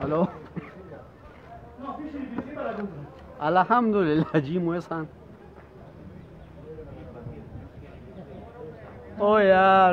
Hello अल्हम्दुलिल्लाह जी मोहसान ओ यार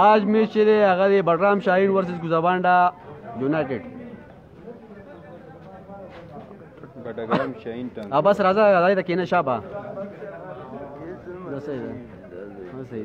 आज मैच चले अगर ये बलराम शाहीन वर्सेस गुजाबांडा यूनाइटेड बलराम शाहीन अब बस राजा राजा तक ना शाबा सही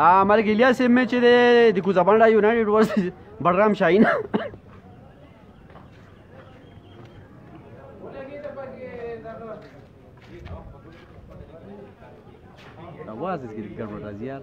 हमारे गिलिया सिम में चले दिखू जबान यूनाइटेड वर्सेस बलराम शाहीन आवाज इसकी गड़बड़ रही यार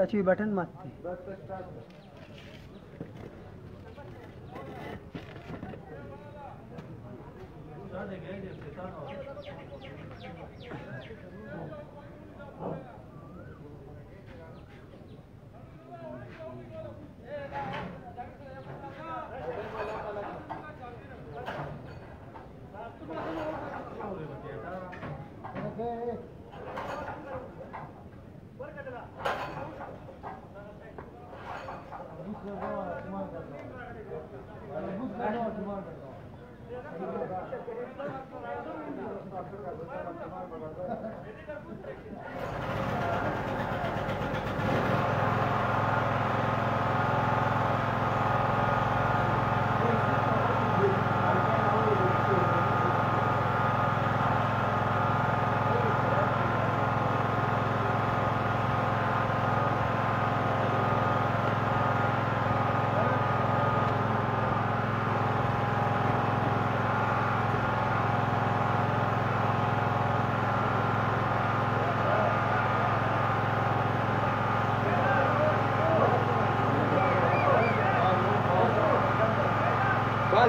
कछवी बटन मत थी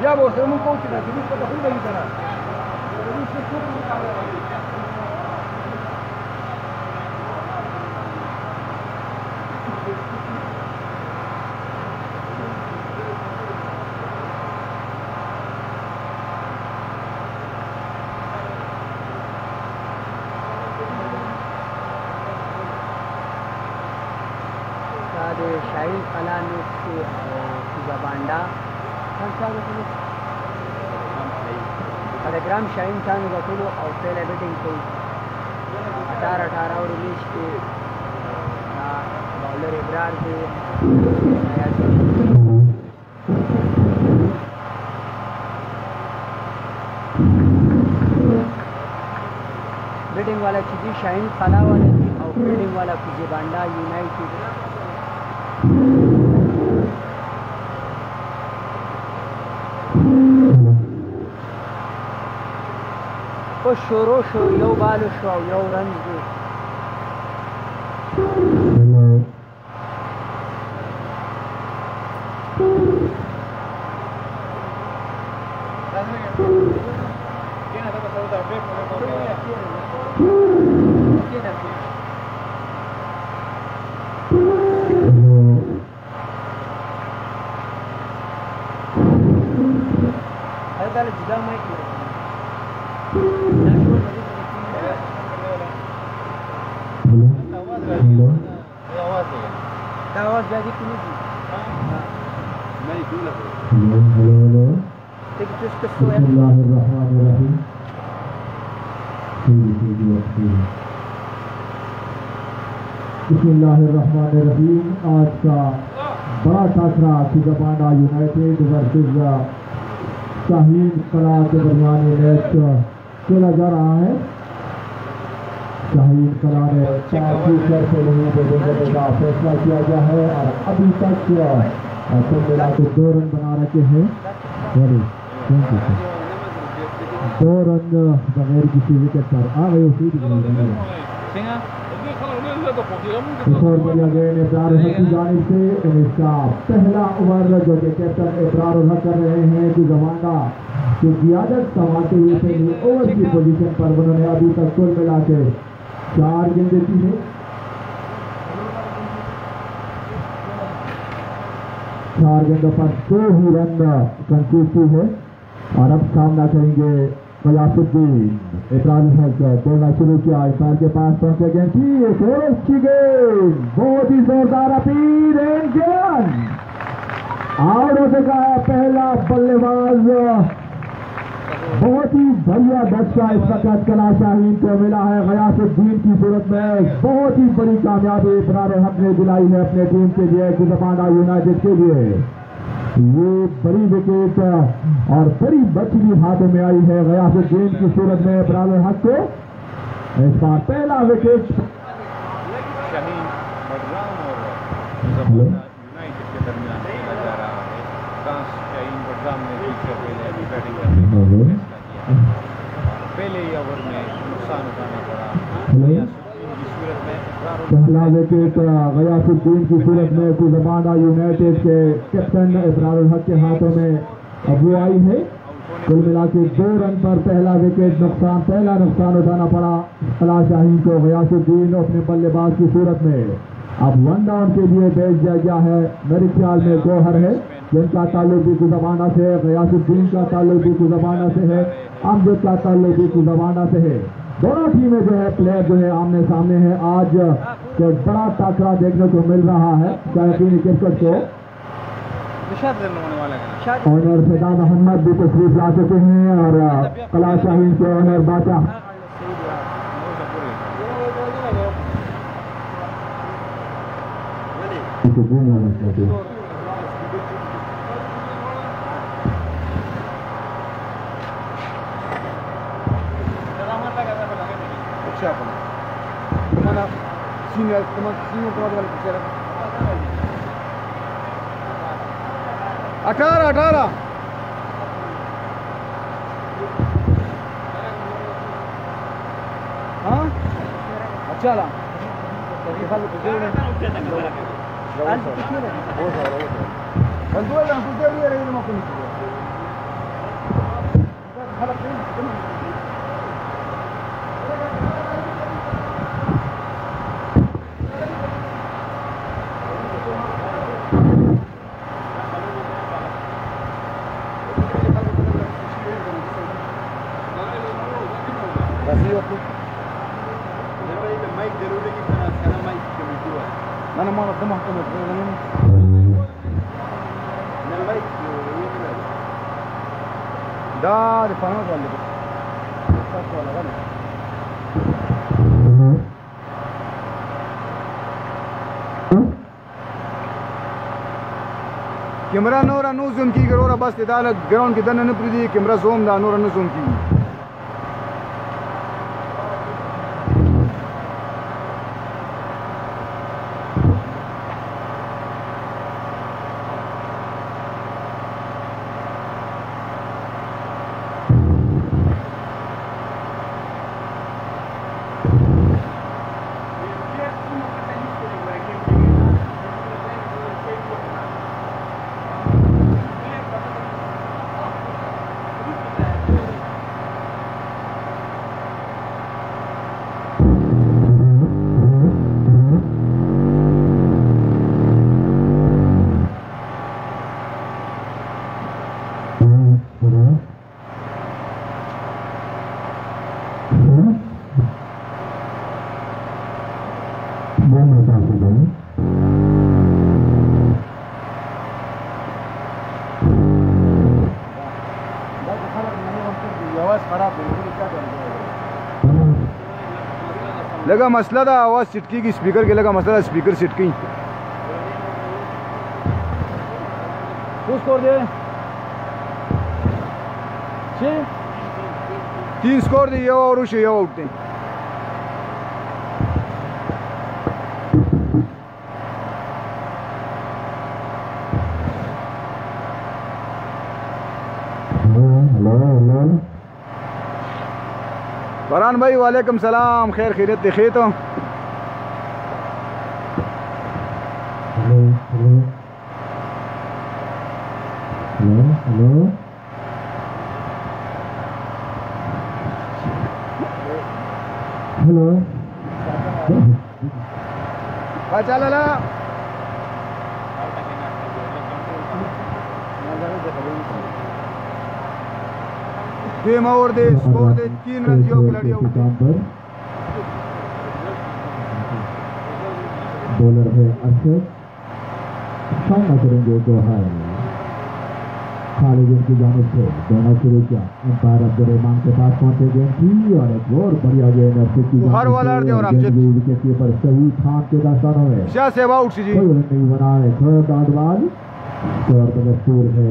Ya vos, tenemos un coach en la que busca la junta y será. Shaheen कला में बांडा ग्राम शाहीन खान गठुलो और पहले बैटिंग को 18 और 19 के बॉलर इब्रार के बैटिंग वाला चीज़ी शाहीन कला वाले थी और फील्डिंग वाला कुछ बांडा यूनाइटेड शोरो शो यो बाल शो यो रन दे बिस्मिल्लाहिर्रहमानिर्रहीम। आज का बड़ा टाकरा सिंगाबांडा यूनाइटेड वर्सेस शाहीन कला के दरमियान मैच खेला जा रहा है। शाहीन कला ने 4 विकेट से नहीं देने का फैसला किया गया है और अभी तक कुल मिला के 2 रन बना रखे हैं। 2 रन बगैर किसी विकेट पर आ गए। किया गए इब्रार हक की जानिब से इसका पहला ओवर जो कि कैप्टन इब्रार हक कर रहे हैं कि जमाना की क़ियादत संभालते हुए पहली ओवर की पोजीशन पर उन्होंने अभी तक कुल मिला के 4 गेंदें की है। 4 गेंदों पर 2 ही रन कंसीड की है और अब सामना करेंगे गयासुद्दीन। इब्रार हक बोलना शुरू किया, इब्रार के पास पहुंचे गेंद थी, एक और अच्छी गेंद, बहुत ही जोरदार अपील आउट हो चुका है पहला बल्लेबाज। बहुत ही बढ़िया दस्ता इस वक्त कला शाहीन को मिला है गयासुद्दीन की सूरत में। बहुत ही बड़ी कामयाबी इब्रार हक ने दिलाई है अपने टीम के लिए, सिंगाबांडा यूनाइटेड के लिए। ये बड़ी विकेट और बड़ी मछली हाथों में आई है गयासुद्दीन की सूरत में इब्रार हक को। इस बार पहला विकेट शाहीन बडराम और यूनाइटेड के दरमियान खेला जा रहा है। शाहीन बडराम ने पीछे पहले अभी बैटिंग करने का फैसला किया। पहले ही ओवर में नुकसान उठाना पड़ा पहला विकेट गयासुद्दीन की सूरत में सिंगाबांडा यूनाइटेड के कैप्टन इब्रार हक के हाथों में अब वो आई है। कुल मिला के 2 रन पर पहला विकेट पहला नुकसान उठाना पड़ा कला शाहीन को गयासुद्दीन अपने बल्लेबाज की सूरत में। अब 1 डाउन के लिए भेज दिया गया है। मेरे ख्याल में गौहर है जिनका ताल्लुक भी सिंगाबांडा से है, गयासुद्दीन का ताल्लुक भी सिंगाबांडा से है, अमजद का ताल्लुक भी सिंगाबांडा से है। दोनों टीमें जो है प्लेयर जो है आमने सामने है। आज जो बड़ा टाकरा देखने को मिल रहा है शायकीन क्रिकेट को। ऑनर सदा मोहम्मद भी तशरीफ ला चुके हैं और कला शाहीन के ऑनर बादशाह सीनियर वाले 18 हाँ अच्छा ला कैमरा नोरा नो जूम की करो बस इधर ग्राउंड की दन न प्रीति कैमरा जूम दा नोरा न जूम की लगा मसला था आवाज़ सिटकी की स्पीकर के लगा मसला स्पीकर सिटकी स्कोर दे 3 स्कोर दे और उसे उठते फरहान भाई वालेकुम सलाम खैर खैरियत देखे तो हेलो चला game over the score they 3 run दियो खिलाड़ी बॉलर है अरशद सामना करेंगे तो है खालिद की जानिब से दोनों शुरू किया अंपायर अब्दुर्रहमान के पास पहुंचे गेंद की और एक और बढ़िया गेंद हर वाला विकेट कीपर सही खान के दास्तानों में क्या सेवा आउट जी कोई नहीं बना है थर्ड आउट स्कोर का दस्तूर है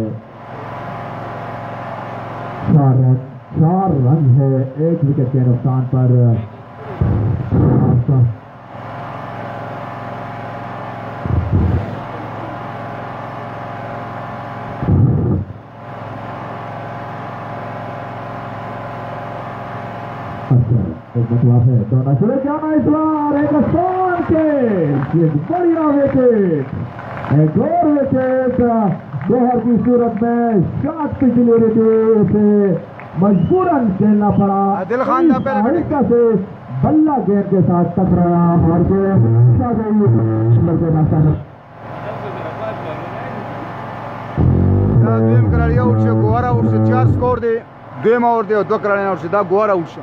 4 रन है 1 विकेट के नुकसान पर एक मतलब है दोनों शुरू जाना इस बार एक आसान के बढ़िया विकेट एक और विकेट दोहर की सूरत में शॉट पिछली रीति से मजबूरन खेलना पड़ा आदिल खान हल्का से बल्ला गेंद के साथ टकराया और गेम खिलाड़ी आउट से गोवारा आउट से 4 स्कोर दे गेम ओवर दे 2 खिलाड़ी आउट से गोवारा आउट से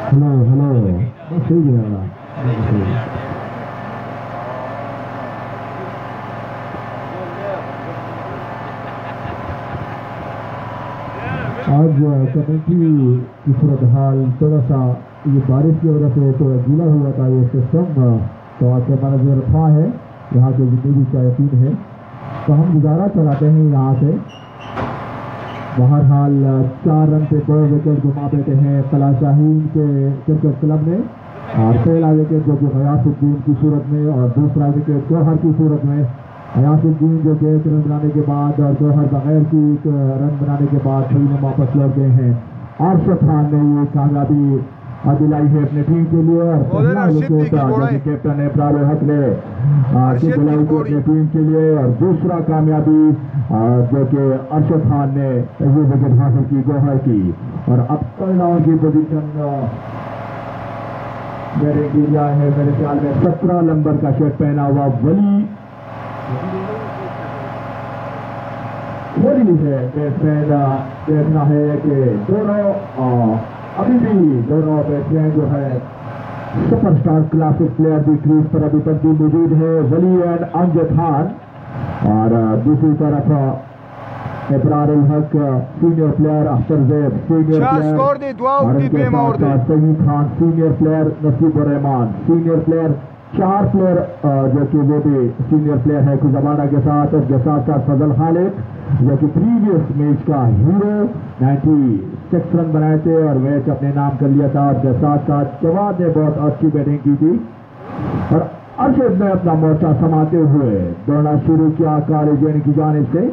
हेलो बस सही गिरा आज कमेटी की सूरत हाल थोड़ा सा ये बारिश की वजह से तो गीला हुआ था ये सिस्टम तो आज मैनेजर था है यहाँ के जितनी भी शायकीन है तो हम गुजारा चलाते हैं यहाँ से बहरहाल 4 रन पे 2 विकेट घुमा देते हैं कला शाहीन के क्रिकेट क्लब ने। और पहला विकेट जो कि गयासुद्दीन की सूरत में और दूसरा विकेट गौहर की सूरत में। गयासुद्दीन जो कि 1 रन बनाने के बाद और गौहर बगैर की 1 रन बनाने के बाद फिर में वापस लौट गए हैं। अरशद खान ने ये कामयाबी दिलाई है अपने टीम के लिए। और पहला विकेट कैप्टन इब्रार हक ने दिलाई थी अपनी टीम के लिए। और दूसरा कामयाबी जो कि अरशद खान ने ये विकेट हासिल की गौहर की। और अब टर्नडाउन की पोजीशन मेरे दिया है मेरे ख्याल में 17 नंबर का शर्ट पहना हुआ वली है बैट्समैन। देखना है कि दोनों अभी भी दोनों बैट्समैन जो है सुपरस्टार क्लासिक प्लेयर भी क्रीज पर अभी तक भी मौजूद है, वली एंड अमजद खान। और दूसरी तरफ Ibrar Haq senior player, Akhtar Zaib senior player और उनके साथ Saeed Khan senior player, Nasibur Rahman senior player. 4 player जो कि वो भी सीनियर प्लेयर है खुजाबाना के साथ। और के साथ साथ फजल खालिद जो कि प्रीवियस मैच का हीरो 96 रन बनाए थे और मैच अपने नाम कर लिया था। और के साथ साथ जवाद ने बहुत अच्छी बैटिंग की थी। और अरशद ने अपना मोर्चा समाते हुए दौड़ना शुरू किया काले जैन की जानिब से।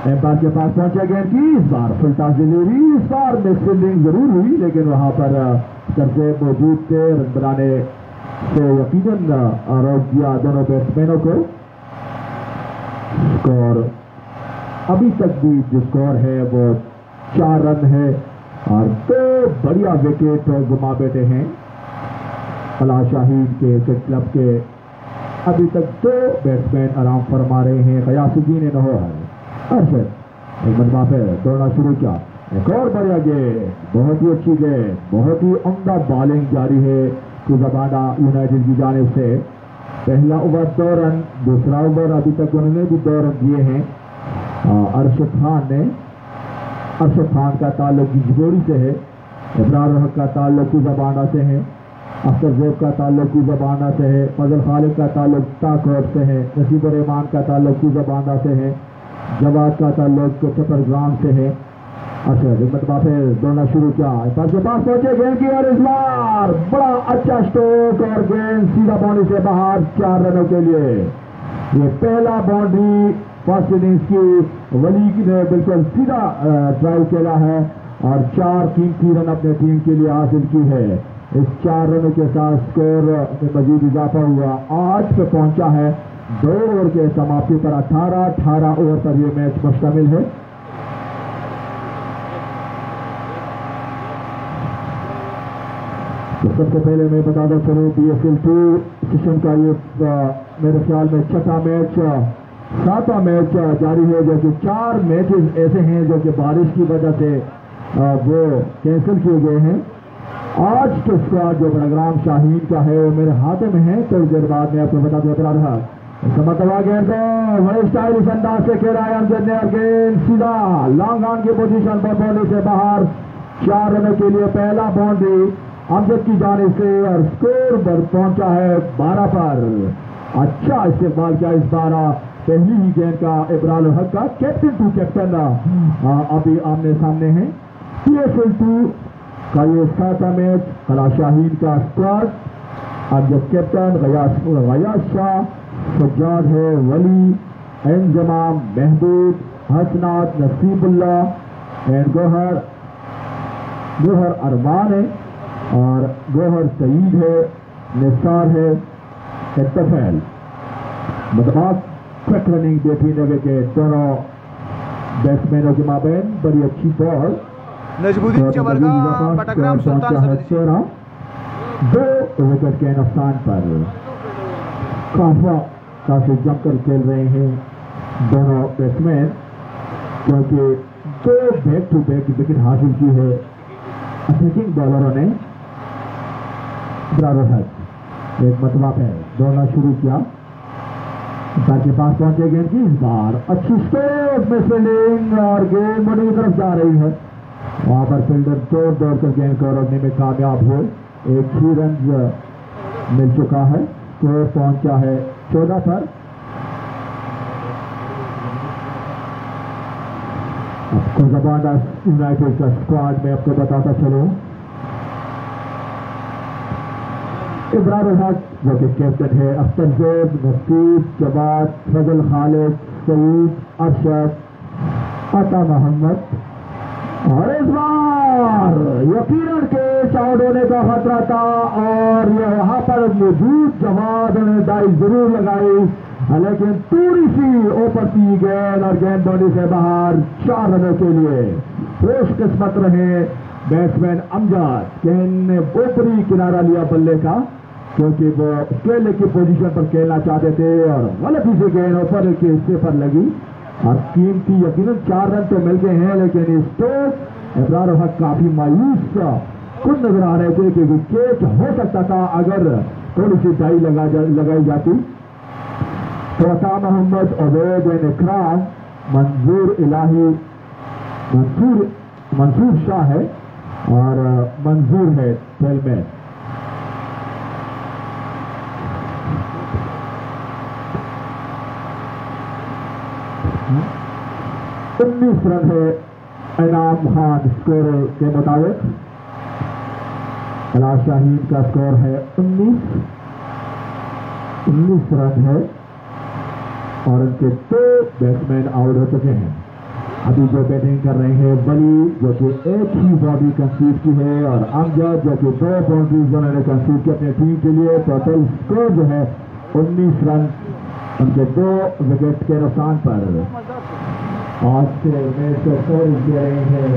एम्पायर के पास पहुंचे गेंद की, इस बार फुलटास डिलीवरी, इस बार मिस फील्डिंग जरूर हुई लेकिन वहां पर तरसे मौजूद थे। रन बनाने से यकीनन रोक दिया दोनों बैट्समैनों को। स्कोर अभी तक भी जो स्कोर है वो 4 रन है। और 2 बढ़िया विकेट घुमा बैठे हैं कला शाहीन के क्लब के। अभी तक 2 बैट्समैन आराम फरमा रहे हैं, गयासुद्दीन ने नहोर अरशद एक मरतबा पे दौड़ना शुरू किया। एक और बढ़िया गेंद, बहुत ही अच्छी गेंद, बहुत ही उम्दा बॉलिंग जारी है खुजाबाना यूनाइटेड की जानिब से। पहला ओवर 2 रन, दूसरा ओवर अभी तक उन्होंने भी 2 रन दिए हैं अरशद खान ने। अरशद खान का ताल्लुक जिगोड़ी से है, इब्रार हक का ताल्लुक खुजाबाना से है, अख्तर जैब का ताल्लुक खुजाबाना से है, फजल खालिद का ताल्लुक ताकोट से है, नसीबुर रहमान का ताल्लुक खुजाबाना से है, जवाद का ताल्लुक चपरग्राम से है। अच्छा एक मरतबा फिर दौड़ना शुरू किया, पास के पास पहुंचे गेंद की और इस बार बड़ा अच्छा स्ट्रोक और गेंद सीधा बाउंड्री से बाहर 4 रनों के लिए। ये पहला बाउंड्री फर्स्ट इनिंग्स की वली ने बिल्कुल सीधा ड्राइव किया है और 4 कीमती रन अपने टीम के लिए हासिल की है। इस 4 रनों के साथ स्कोर में मजीद इजाफा हुआ, 8 पे पहुंचा है। 2 ओवर के समाप्ति पर 18 ओवर पर यह मैच मुश्तमिल है। तो सबसे पहले मैं बताता चलूँ PSL 2 सेशन का ये मेरे ख्याल में 6वां मैच 7वां मैच जारी है, जो कि 4 मैचेस ऐसे हैं जो कि बारिश की वजह से वो कैंसिल किए गए हैं। आज के स्क्वाड जो प्रोग्राम शाहीन का है वो मेरे हाथों में है, थोड़ी देर बाद मैं आपको बता रहा समतवा गेंद को बड़े स्टाइलिश अंदाज से खेला है अमजद ने और गेंद सीधा लॉन्ग ऑन की पोजीशन पर बाउंड्री से बाहर। 4 रनों के लिए पहला बाउंड्री अमजद की जानिब से और स्कोर पर पहुंचा है 12 पर। अच्छा इस्तेमाल किया इस बार पहली ही गेंद का इब्रार हक का। कैप्टन टू कैप्टन अभी आमने सामने हैं। PSL 2 का ये 7वां मैच कला शाहीन का स्क्वाड अमजद कैप्टन, गयास शाह, सज्जाद है, वली, एंजमाम, महबूब, हसनात, नसीबुल्ला एंड गौहर अरमान है और गौहर सईद है, निसार है, इत्तफैल। मतलब क्विक रनिंग देखी नवे के दोनों बैट्समैनों के माबैन बड़ी अच्छी बॉल। नजमुद्दीन चबरगा बटग्राम सुल्तान सब्जी 2 विकेट के नुकसान पर काफी जमकर खेल रहे हैं दोनों बैट्समैन, क्योंकि 2 बैक टू बैक विकेट हासिल की है अटैकिंग बॉलरों ने। एक मतवा पे दौड़ना शुरू किया, के पास पहुंचे गेंद की, इस बार अच्छी स्ट्रोक में फील्डिंग और गेंद बड़ी की तरफ जा रही है। वहां पर फील्डर दौड़ कर गेंद को रोकने में कामयाब हुए। 1 ही रन मिल चुका है, स्कोर पहुंचा है 14 पर। आपको जबाना यूनाइटेड का स्क्वाड में आपको बताता चलूं, इब्रार हक जो कि कैप्टन है, अख्तर जैद, नसीब, जवाद, फजल, खालिद, सईद, अरशद, अता मोहम्मद। और इस बार यकीनन के आउट होने का खतरा था और ये वहां पर मौजूद जवाद ने दाई जरूर लगाई, लेकिन थोड़ी सी ऊपर की गेंद और गेंद बाउंड्री से बाहर 4 रनों के लिए खुशकिस्मत रहे बैट्समैन अमजद। गेंद ने ऊपरी किनारा लिया बल्ले का क्योंकि वो केले की पोजीशन पर खेलना चाहते थे और गलती से गेंद ऊपर के हिस्से पर लगी और कीमती यकीनन 4 रन तो मिल गए हैं, लेकिन इस तो इब्रार हक काफी मायूस खुद नजर आ रहे थे कि विकेट हो सकता था अगर थोड़ी सी डाई लगाई जाती। तो अता मोहम्मद, अवैद एंड इकराम, मंजूर इलाही, मंसूर शाह है और मंजूर है टेलमैन। उन्नीस रन है इनाम खान स्कोर के मुताबिक। अला शाहीन का स्कोर है 19 रन है और उनके 2 बैट्समैन आउट हो चुके हैं। अभी जो बैटिंग कर रहे हैं वली जो कि एक ही बाउंड्री कंसीड की है और अमजद जो कि 2 बाउंड्रीज उन्होंने कंसीड की अपनी टीम के लिए। टोटल स्कोर जो है 19 रन उनके 2 विकेट के नुकसान पर। आज से मैच को कवरेज दे रहे हैं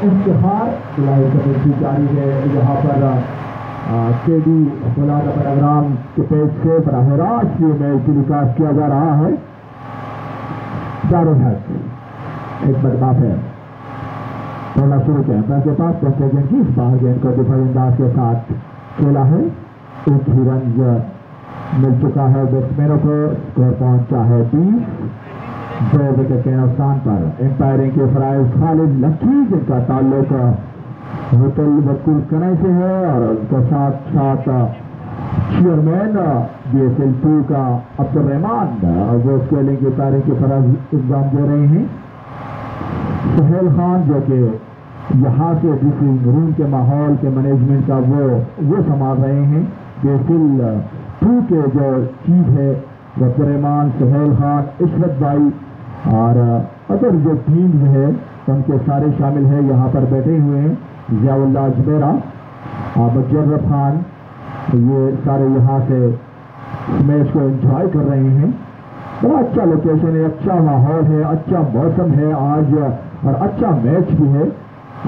इश्तिहार लाइव कमेंट्री जारी है यहाँ पर केडी मौलाना प्रोग्राम के पेज से बराह रास्त ये मैच टेलीकास्ट किया जा रहा है। चारों हक एक बदमाश है पहला शुरू किया के पास पहुंचे गेंद की, इस बार गेंद को दिफाई अंदाज के साथ खेला है। एक ही रन मिल चुका है बैट्समैनों को, स्कोर पहुंचा है 20। 2 विकेट के नुकसान पर एम्पायरिंग के फराइज खालिद लकी जिनका ताल्लुक होटल वकुल कनाई से है और उनके साथ साथ चेयरमैन BSL2 का अब्दुल रहमान वो स्केलिंग के एम्पायरिंग के फराइज इल्जाम दे रहे हैं। सुहेल खान जो कि यहाँ से ड्रेसिंग रूम के माहौल के मैनेजमेंट का वो संभाल रहे हैं। BSL2 के जो चीफ है अब्दुल रहमान, सुहेल खान, इशरत भाई और अदर जो टीम है उनके सारे शामिल है यहाँ पर बैठे हुए हैं। जियाउल्लाह अजमेरा, मुजर्रफ खान, ये सारे यहाँ से मैच को एंजॉय कर रहे हैं। बड़ा अच्छा लोकेशन है, अच्छा माहौल है, अच्छा मौसम है आज और अच्छा मैच भी है।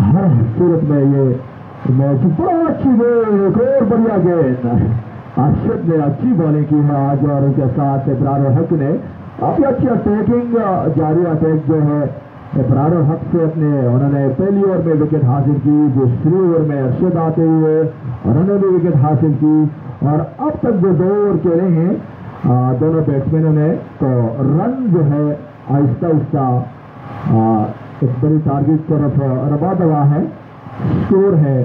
हर सूरत में ये मैच बड़ा अच्छी गेंद, एक और बढ़िया गेंद अरशद ने अच्छी बॉलिंग की है आज और उनके साथ इब्रार हक ने काफी अच्छी अटैकिंग जारी अटैक जो है इब्रार हक से अपने उन्होंने पहली ओवर में विकेट हासिल की, दूसरी ओवर में अरशद आते हुए उन्होंने भी विकेट हासिल की और अब तक जो 2 ओवर खेले हैं दोनों बैट्समैनों ने तो रन जो है आहिस्ता आहिस्ता एक बड़ी टारगेट तरफ रवा दवा है। स्कोर है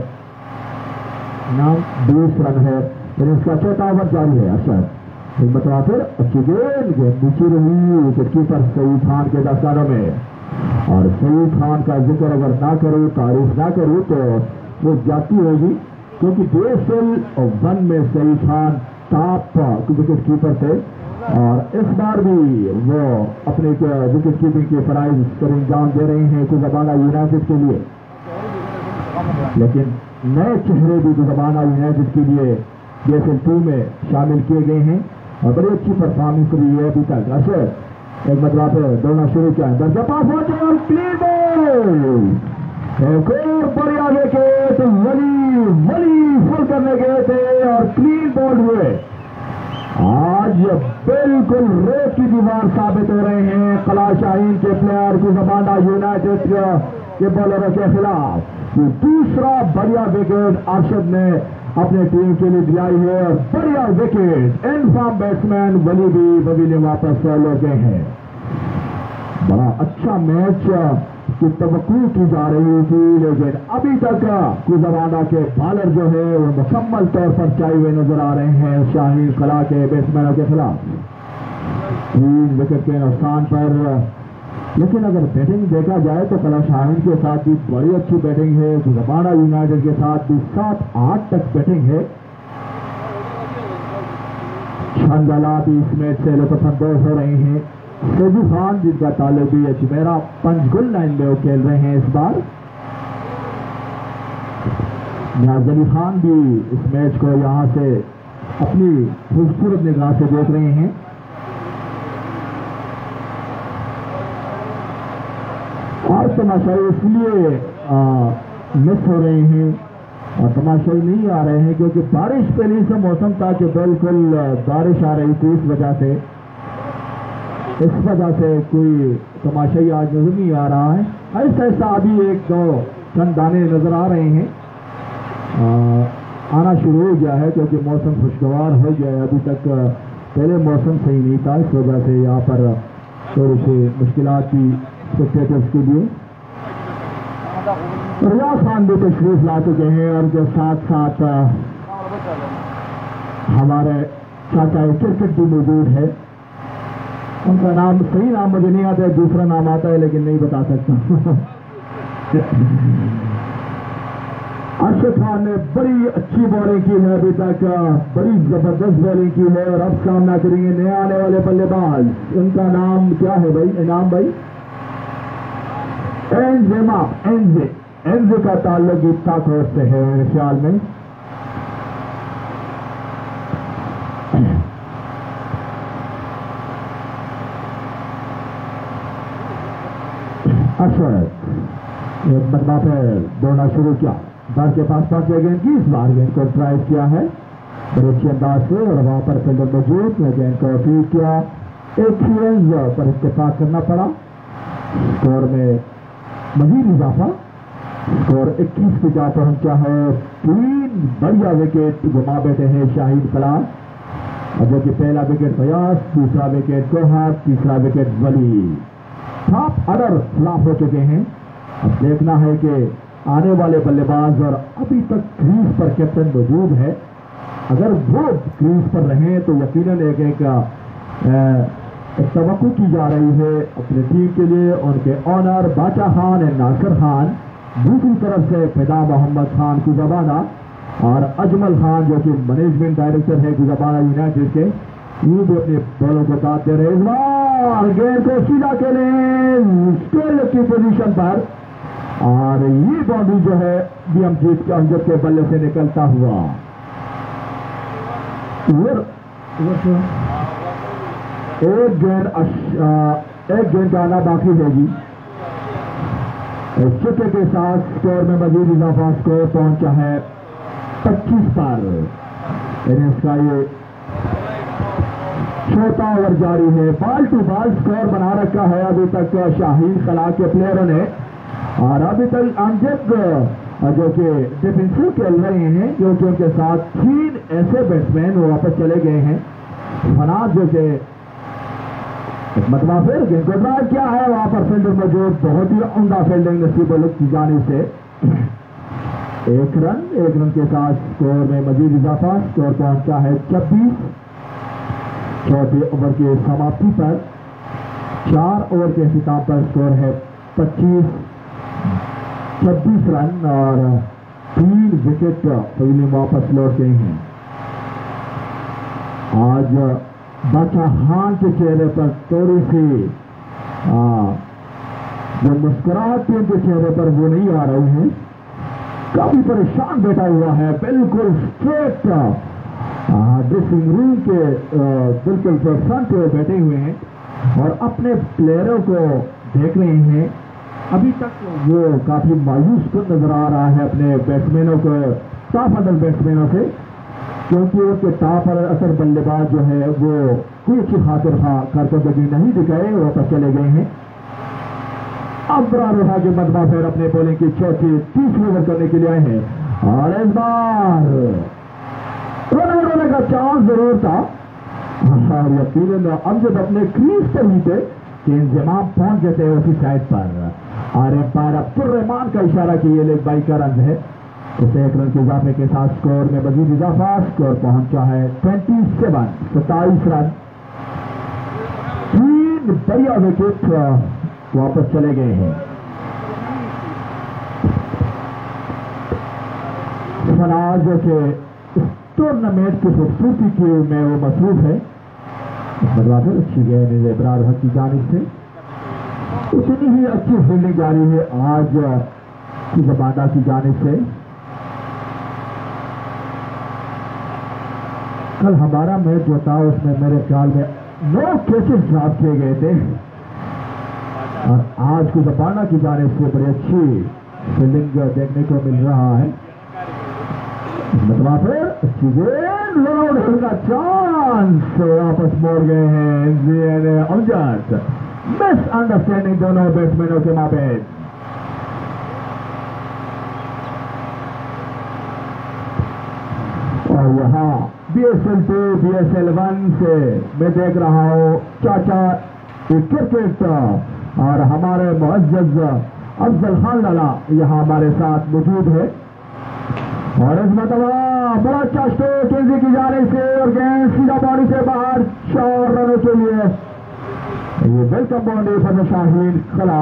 नाम 20 रन है, इसका 4था ओवर जारी है। अरशद एक बता फिर अच्छी गेंद नीचे रही विकेट कीपर सईद खान के दस्तानों में और सईद खान का जिक्र अगर ना करूं, तारीफ ना करूं तो वो जाती होगी क्योंकि BSL1 में Saeed Khan top wicket keeper थे और इस बार भी वो अपने विकेट कीपिंग के फराइज पर इंजाम दे रहे हैं कुजबाना यूनाइटेड के लिए। लेकिन नए चेहरे भी कुजबाना यूनाइटेड के लिए BSL2 में शामिल किए गए हैं और बड़ी अच्छी परफॉर्मेंस रही है अभी तक। अरशद एक मतलब दौड़ना शुरू किया, दर्जा पास पहुंचे और क्लीन बॉल, एक और बढ़िया विकेट, वली फुल करने गए थे और क्लीन बॉल हुए। आज बिल्कुल रेत की दीवार साबित हो रहे हैं कला शाहीन के प्लेयर कुजबाना यूनाइटेड के बॉलरों के खिलाफ। दूसरा बढ़िया विकेट अरशद ने अपने टीम के लिए दिलाई है और बढ़िया विकेट इनफॉर्म बैट्समैन वली भी ने वापस लौटे हैं। बड़ा अच्छा मैच की तवक्को की जा रही थी लेकिन अभी तक कुजबाना के बॉलर जो है वो मुकम्मल तौर पर चाहे हुए नजर आ रहे हैं शाहीन कला के बैट्समैनों के खिलाफ। 3 विकेट के नुकसान पर लेकिन अगर बैटिंग देखा जाए तो कला शाहीन के साथ भी बड़ी अच्छी बैटिंग है, गुजबाना यूनाइटेड के साथ भी 7-8 तक बैटिंग है। शंगला भी इस मैच से लुत्फानंदोज हो रहे हैं। सेजू खान जिनका ताल्लुक भी अजमेरा पंचगुल लाइन में वो खेल रहे हैं इस बार। नियाज अली खान भी इस मैच को यहां से अपनी खूबसूरत निगाह से देख रहे हैं। और तमाशाई इसलिए मिस हो रहे हैं और तमाशाई नहीं आ रहे हैं क्योंकि बारिश पहले से मौसम था कि बिल्कुल बारिश आ रही थी। इस वजह से कोई तमाशाई आज नजर नहीं आ रहा है। ऐसा ऐसा अभी 1-2 चंद दाने नजर आ रहे हैं, आना शुरू हो गया है क्योंकि मौसम खुशगवार हो गया है। अभी तक पहले मौसम सही नहीं था, इस वजह से यहाँ पर थोड़ी सी मुश्किलात थी स्पेक्टेटर्स के लिए। रियाज खान भी तशरीफ ला चुके हैं और जो साथ साथ हमारे चाचा क्रिकेट भी मौजूद है। उनका नाम सही नाम मुझे नहीं आता है, दूसरा नाम आता है लेकिन नहीं बता सकता। अरशद खान ने बड़ी अच्छी बॉलिंग की है अभी तक, बड़ी जबरदस्त बॉलिंग की है और अब सामना करेंगे नया आने वाले बल्लेबाज। उनका नाम क्या है भाई? इनाम भाई एनजे का ताल्लुक गीता कोर्स से है मेरे ख्याल में। अरशद एक बदला पे दौड़ना शुरू किया, बार के पास पहुंचे गेंद की, इस बार गेंद को ड्राइव किया है बड़े अच्छे अंदाज से और वहां पर फील्डर मौजूद ने गेंद को अपील किया। एक ही रन पर इत्तेफाक करना पड़ा। स्कोर में मजीद इजाफा, स्कोर 21 पे जा पहुंचा है। 3 बढ़िया विकेट घुमा बैठे हैं शाहिद फलास, जो कि पहला विकेट फयाज, दूसरा विकेट गोहर, तीसरा विकेट वली। टॉप ऑर्डर फ्लॉप हो चुके हैं। अब देखना है कि आने वाले बल्लेबाज और अभी तक क्रीज पर कैप्टन मौजूद है, अगर वो क्रीज पर रहे तो यकीनन एक तवक्को की जा रही है अपनी टीम के लिए। उनके ऑनर बादशाह खान एंड नासिर खान, दूसरी तरफ से फिदा मोहम्मद खान गुजबाना और अजमल खान जो कि मैनेजमेंट डायरेक्टर है गुजबाना यूनाइटेड के, ये भी अपने बॉलों को साथ दे रहे हैं। इस बार गेंद को सीधा खेले की पोजीशन पर और ये बाउंड्री जो है बीएमजीत के अंजद के बल्ले से निकलता हुआ। एक गेंद आना बाकी होगी। चुके के साथ स्कोर में मजीद इजाफा, स्कोर पहुंचा है 25 पर। इनिंग्स का ये छोटा ओवर जारी है, बॉल टू बॉल स्कोर बना रखा है अभी तक शाहीन खला के प्लेयरों ने। और अभी तक अमजद जो कि डिफेंसिव खेल रहे हैं क्योंकि उनके साथ 3 ऐसे बैट्समैन वो वापस चले गए हैं। फनाज जो कि मतलब फिर गेंद को ड्राइव किया है, वहां पर फील्डर मौजूद, बहुत ही उम्दा फील्डिंग नसीब की जानिब से। एक रन के साथ स्कोर में मजीद इजाफा, स्कोर पहुंचा है 26। चौथे ओवर की समाप्ति पर 4 ओवर के अख्ताम पर स्कोर है 26 रन और 3 विकेट पहले वापस लौट गए हैं। आज बादशाह खान के चेहरे पर थोड़ी सी जो मुस्कुराहट थी उनके चेहरे पर वो नहीं आ रही है, काफी परेशान बैठा हुआ है, बिल्कुल स्ट्रेट ड्रेसिंग रूम के बिल्कुल फ्रंट पे बैठे हुए हैं और अपने प्लेयरों को देख रहे हैं। अभी तक वो काफी मायूस कुन नजर आ रहा है अपने बैट्समैनों को, टॉप ऑर्डर बैट्समैनों से, क्योंकि उनके टॉप असर बल्लेबाज जो है वो कोई अच्छी खातिर कारकर्दगी नहीं दिखाए, वापस चले गए हैं। अब रोहा के मदमा फिर अपने बॉलिंग की चौथी 30 ओवर करने के लिए आए हैं और इस बार रन होने का चांस जरूर था और यकीनन अमजद अपने क्रीज पर ही थे कि इंतजाम पहुंच गए थे उसी साइड पर और एम्पायर अब्दुल रहमान का इशारा कि ये लेग बाई का रन है। उसे 1 रन के इजाफे के साथ स्कोर में मजीद इजाफा, स्कोर पहुंचा है 27 रन। 3 बढ़िया विकेट वापस चले गए हैं। फराज के टूर्नामेंट की खूबसूरती की में वो मसरूफ है। फिर अच्छी गेंद इब्रार हक की जानिब से, उतनी ही अच्छी फील्डिंग जारी है आज की जमाना की जानिब से। कल हमारा मैच जो था उसमें मेरे ख्याल में 9 कैचेस ड्रॉप किए गए थे और आज की जमाना की जानिब से बड़ी अच्छी फील्डिंग देखने को मिल रहा है। मतलब फिर अच्छी गेंद, लॉर्ड का चांस, वापस मोड़ गए हैं अमजद। मिसअंडरस्टैंडिंग दोनों बैट्समैनों के माबेन। और यहाँ BSL2 BSL1 से मैं देख रहा हूँ चाचा क्रिकेट और हमारे मुअज़्ज़ज़ अफजल खान लाला यहाँ हमारे साथ मौजूद है। और इस मतबा बड़ा अच्छा स्ट्रोक केंद्र की जाने से और गेंद सीधा बॉडी से बाहर 4 रनों के लिए। ये वेलकम बाउंड्री फॉर शाहीन खला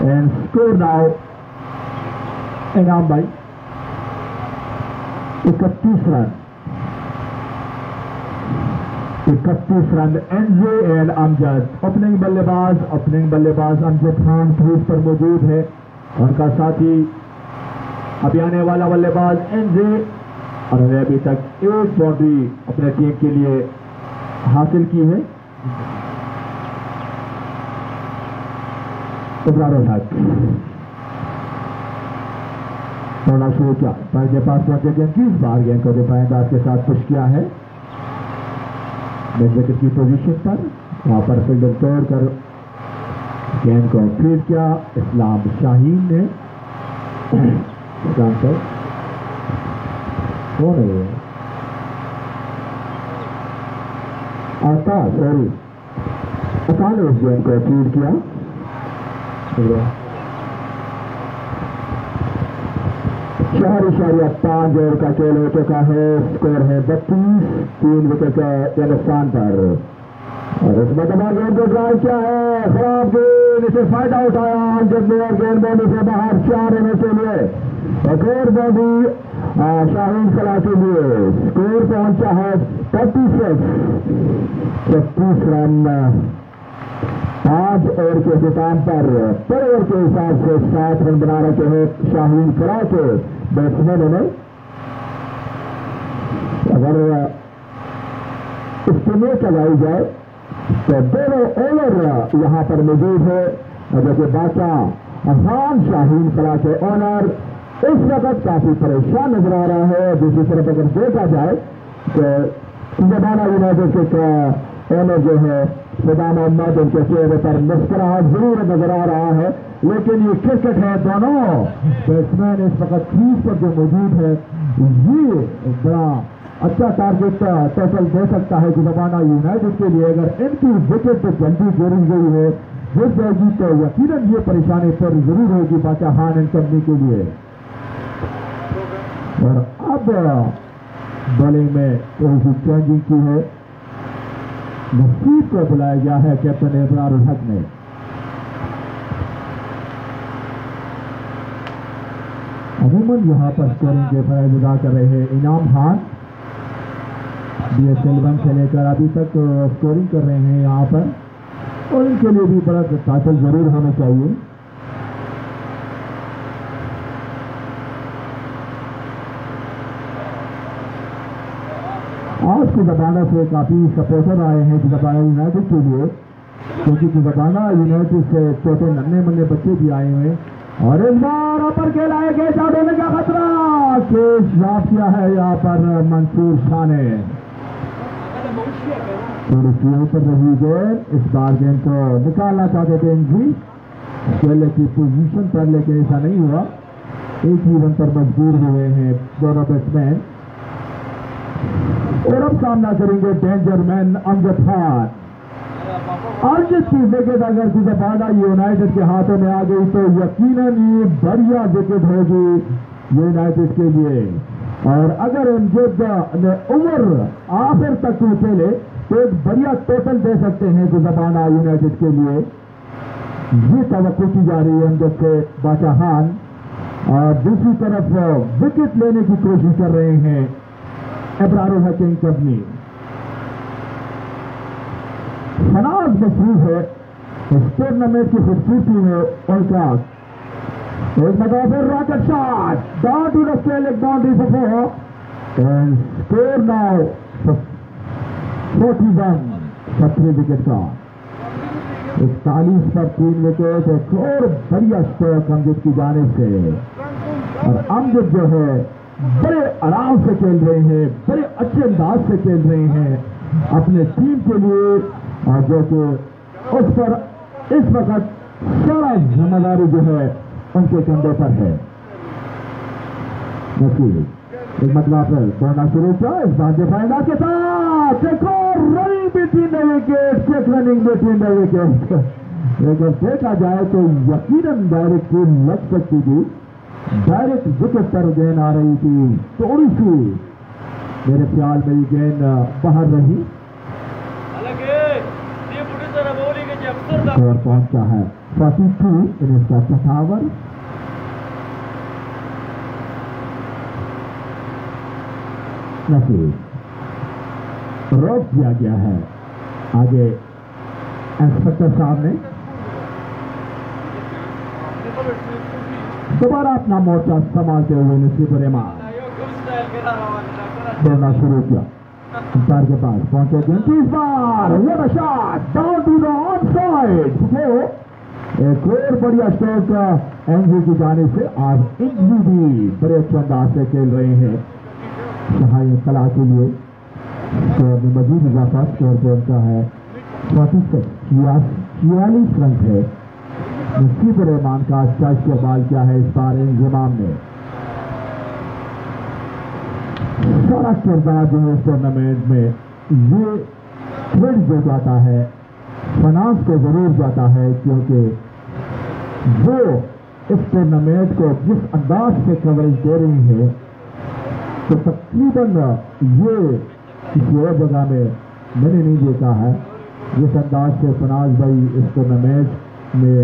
एंड स्कोर नाउ इनाम भाई 31 run. 31 run NJ and Amjad. Opening बल्लेबाज अमजद खान क्रीज पर मौजूद है। उनका साथी अभी आने वाला बल्लेबाज एनजे, और उन्होंने अभी तक 1 बाउंड्री अपने टीम के लिए हासिल की है। इब्रार हक थोड़ा शुरू किया पर के पास पहुंचे गेंद की, इस बार गेंद को दिफाई अंदाज के साथ पुश किया है मिड विकेट की पोजीशन पर। वहां पर फील्डर तोड़कर गेंद को फील्ड किया इस्लाम शाहीन ने। जानकर कौन है ये? सॉरी अकाल उस गेंद को फील्ड किया। शहर 5 ओवर का खेल हो चुका है। स्कोर है 32, 3 विकेट के नुकसान पर। और इस मतबा गेंद को ड्राइव किया है, खराब गेंद, इसे फायदा उठाया जब गेंद बॉडी से बाहर 4 रनों के लिए। एक और बॉडी शाहीन खला के लिए। स्कोर पहुंचा है 36 रन 5 ओवर के अख्ताम पर ओवर के हिसाब से 7 रन बना रखे हैं शाहीन खला के बैट्समैनों ने। अगर इसके लिए लगाई जाए तो दोनों ओवर यहां पर मौजूद है। जैसे बादशाह अफगान शाहीन खला के ओनर इस वक्त काफी परेशान नजर आ रहा है। दूसरी तरफ अगर देखा जाए तो जमाना यूनाइटेड के ओनर जो है सदाम अहमद, उनके चेहरे पर मुस्कुराहट जरूर नजर आ रहा है, लेकिन ये क्रिकेट है। दोनों बैट्समैन इस वक्त क्रीज पर जो मौजूद है ये बड़ा अच्छा टारगेट टोटल दे सकता है कि जमाना यूनाइटेड के लिए। अगर इनकी विकेट तो जल्दी गिरी गई है गिर जाएगी तो यकीनन ये परेशानी पर जरूर होगी बादशाह खान एंड कंपनी के लिए। और अब बॉलिंग में थोड़ी सी चेंजिंग की है। नसीब को बुलाया गया है कैप्टन इब्रार हक ने। अमूमन यहाँ पर स्कोरिंग के फराइज अदा कर रहे हैं इनाम खान, BSL1 से लेकर अभी तक स्कोरिंग कर रहे हैं यहाँ पर, और इनके लिए भी बड़ा टाइटल जरूर होना चाहिए। आज के जमाना से काफी सपोर्टर आए हैं जबाना यूनाइटेड के लिए, क्योंकि जबाना यूनाइटेड से छोटे नन्हे मन्ने बच्चे भी आए हुए। और इस बार अपर के लाए गए आउट होने का खतरा, केस ड्रॉप किया है यहाँ पर मंसूर शाह ने। थोड़ी सी ऊपर रही गेंद, इस बार गेंद को निकालना चाहते थे इनकी खेलने की पोजीशन पर, लेकिन ऐसा नहीं हुआ। एक ही रन पर मजबूर हुए हैं दोनों बैट्समैन। और अब सामना करेंगे डेंजर मैन अमजद खान। अमजद की विकेट अगर जबाना यूनाइटेड के हाथों में आ गई तो यकीनन ये बढ़िया विकेट होगी यूनाइटेड के लिए। और अगर अमजद ने उम्र आखिर तक खेले तो एक बढ़िया टोटल दे सकते हैं जबाना यूनाइटेड के लिए। ये तवक्को की जा रही है अमजद से बादशाह खान। और दूसरी तरफ विकेट लेने की कोशिश कर रहे हैं इब्रारुल हकीम कंपनी। फनाज मसरूफ है इस टूर्नामेंट की खूबसूरती में उनका एक मतलब फिर rocket shot down to the scale, एक boundary for 4 and score now 41 for 3 wicket का 41 पर 3 विकेट। एक और बढ़िया स्ट्रोक अमजद की जाने से, और अमजद जो है बड़े आराम से खेल रहे हैं, बड़े अच्छे अंदाज से खेल रहे हैं अपने टीम के लिए, और जो कि उस पर इस वक्त सारा जिम्मेदारी जो है उनके कंधे पर है। एक मतलब दौड़ना शुरू किया इस बार फायदा के साथ, एक और running between the wicket, check running between the wicket. अगर देखा जाए तो यकीनन डायरेक्ट गेंद लग सकती थी, डायरेक्ट विकेट पर गेंद आ रही थी, थोड़ी सी मेरे ख्याल में ये गेंद बाहर रही। स्कोर पहुंचा है 42 इनिंग्स का 6 ओवर। रोक दिया गया है आगे इंस्पेक्टर साहब ने दोबारा अपना मोर्चा संभालते हुए नसीब रहमान दौड़ना शुरू किया। अंपायर के पास पहुंचे इस बार what a shot down to the on side. एक और बढ़िया स्ट्रोक एनजी की जाने से आज एनजी भी बड़े अच्छे अंदाज से खेल रहे हैं सहायक कला के लिए। स्कोर में मजीद इजाफा, स्कोर पहुंचा है 46 रन है। नसीब रहमान का अच्छा इस्तेमाल किया है इस बार इंजमाम ने। सारा किरदार जो है इस टूर्नामेंट में ये क्रेडिट जो जाता है फनाज को जरूर जाता है, क्योंकि वो इस टूर्नामेंट को जिस अंदाज से कवरेज दे रही है तो तकरीबन ये किसी और जगह में मैंने नहीं देखा है। जिस अंदाज से फनाज भाई इस टूर्नामेंट में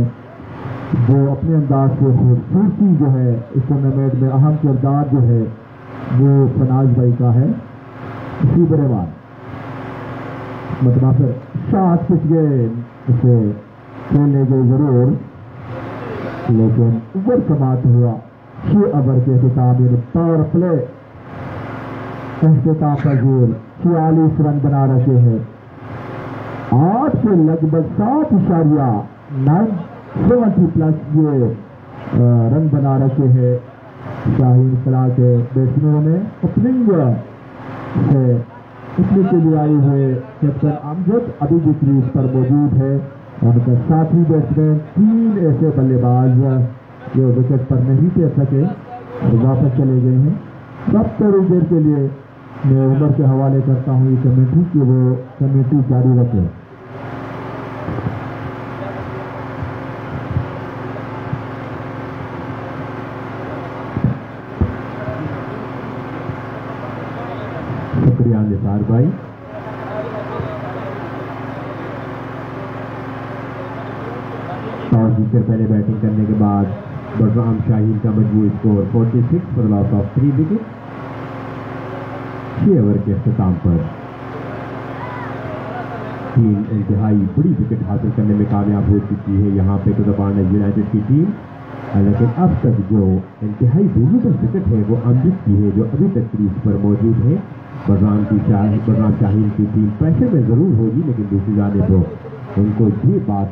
वो अपने अंदाज से खूबसूरती जो है इस टूर्नामेंट में अहम किरदार जो है वो फनाज भाई का है। इसी बरेवान मतलब फिर शॉट पिच गए उसे खेलने गए जरूर, लेकिन ओवर समाप्त हुआ 6 ओवर के अख्ताम पावर प्ले अख्ताम का गोल 46 रन बना रखे हैं। 8 से लगभग 7.970 प्लस ये रन बना रखे हैं शाहीन कला के बैट्समैनों ने। ओपनिंग से उठने के लिए आए हुए कैप्टन अमजद अभी भी क्रीज पर मौजूद है, और उनका साथी बैट्समैन 3 ऐसे बल्लेबाज जो विकेट पर नहीं तैर सके और वापस चले गए हैं। सब थोड़ी देर के लिए मैं उमर के हवाले करता हूँ ये कमेटी की वो कमेटी जारी रखे। शुक्रिया निसार भाई। टॉस जीतकर पहले बैटिंग करने के बाद बलराम शाहीन का मजबूत score 46 for loss of 3 wicket. 6 over के अख्ताम पर 3 इंतहाई बड़ी विकेट हासिल करने में कामयाब हो चुकी है यहाँ पे कुतुबाना यूनाइटेड की टीम। लेकिन अब तक जो इंतहाई वैल्यूबल विकेट है वो अमजद की है जो अभी तक क्रीज पर मौजूद है। बलराम शाहीन की टीम प्रेशर में जरूर होगी, लेकिन दूसरी जाने पर उनको ये बात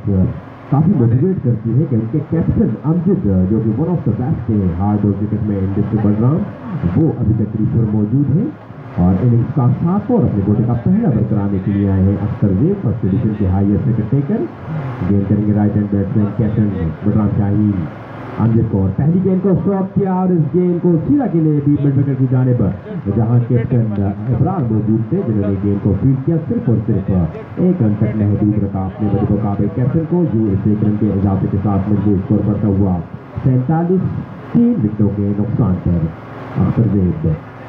काफ़ी मोटिवेट करती है कि उनके कैप्टन अमजद जो कि वन ऑफ द बेस्ट है हार्ड और विकेट में इंडस्ट्री बलराम, वो अभी तक क्रीज पर मौजूद है और इनिंग्स का 7 और अपने कोटे का पहला ओवर कराने के लिए आए हैं। अख्तर वे फर्स्ट एडिशन के हाईएस्ट विकेट टेकर गेंद करेंगे right hand batsman captain Balram Shaheen. Amjad को और पहली गेंद को स्ट्रोक किया और इस गेंद को सीधा के लिए भी मिड विकेट की जाने पर जहां कैप्टन इब्रार मौजूद थे जिन्होंने गेंद को फील्ड किया सिर्फ और सिर्फ 1 रन तक महदूद रखा अपने बड़े मुकाबले कैप्टन को, जो इस 1 रन के इजाफे के साथ मजबूत स्कोर बढ़ता हुआ 47 3 विकेटों के नुकसान पर अख्तर वेद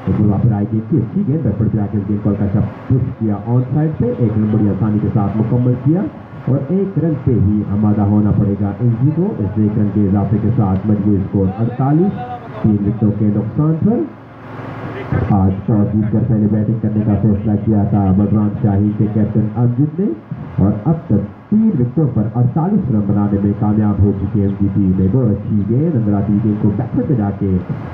फिर आई गेंद की अच्छी गेंद बैकवर्ड जाकर गेंद को हल्का सा पुश किया ऑन साइड पे 1 रन बड़ी आसानी के साथ मुकम्मल किया। और 1 रन पे ही आमादा होना पड़ेगा एलजी को। इस 1 रन के इजाफे के साथ मजबूर स्कोर 48, 3 विकेटों के नुकसान पर। आज टॉस जीतकर पहले बैटिंग करने का फैसला किया था बलराम शाही के कैप्टन अमजद ने और अब तक 3 विकेटों पर 48 रन बनाने में कामयाब हो चुकी है उनकी टीम ने। बहुत अच्छी गेंद अंदर आती गेंद को बैकवर्ड पे जाके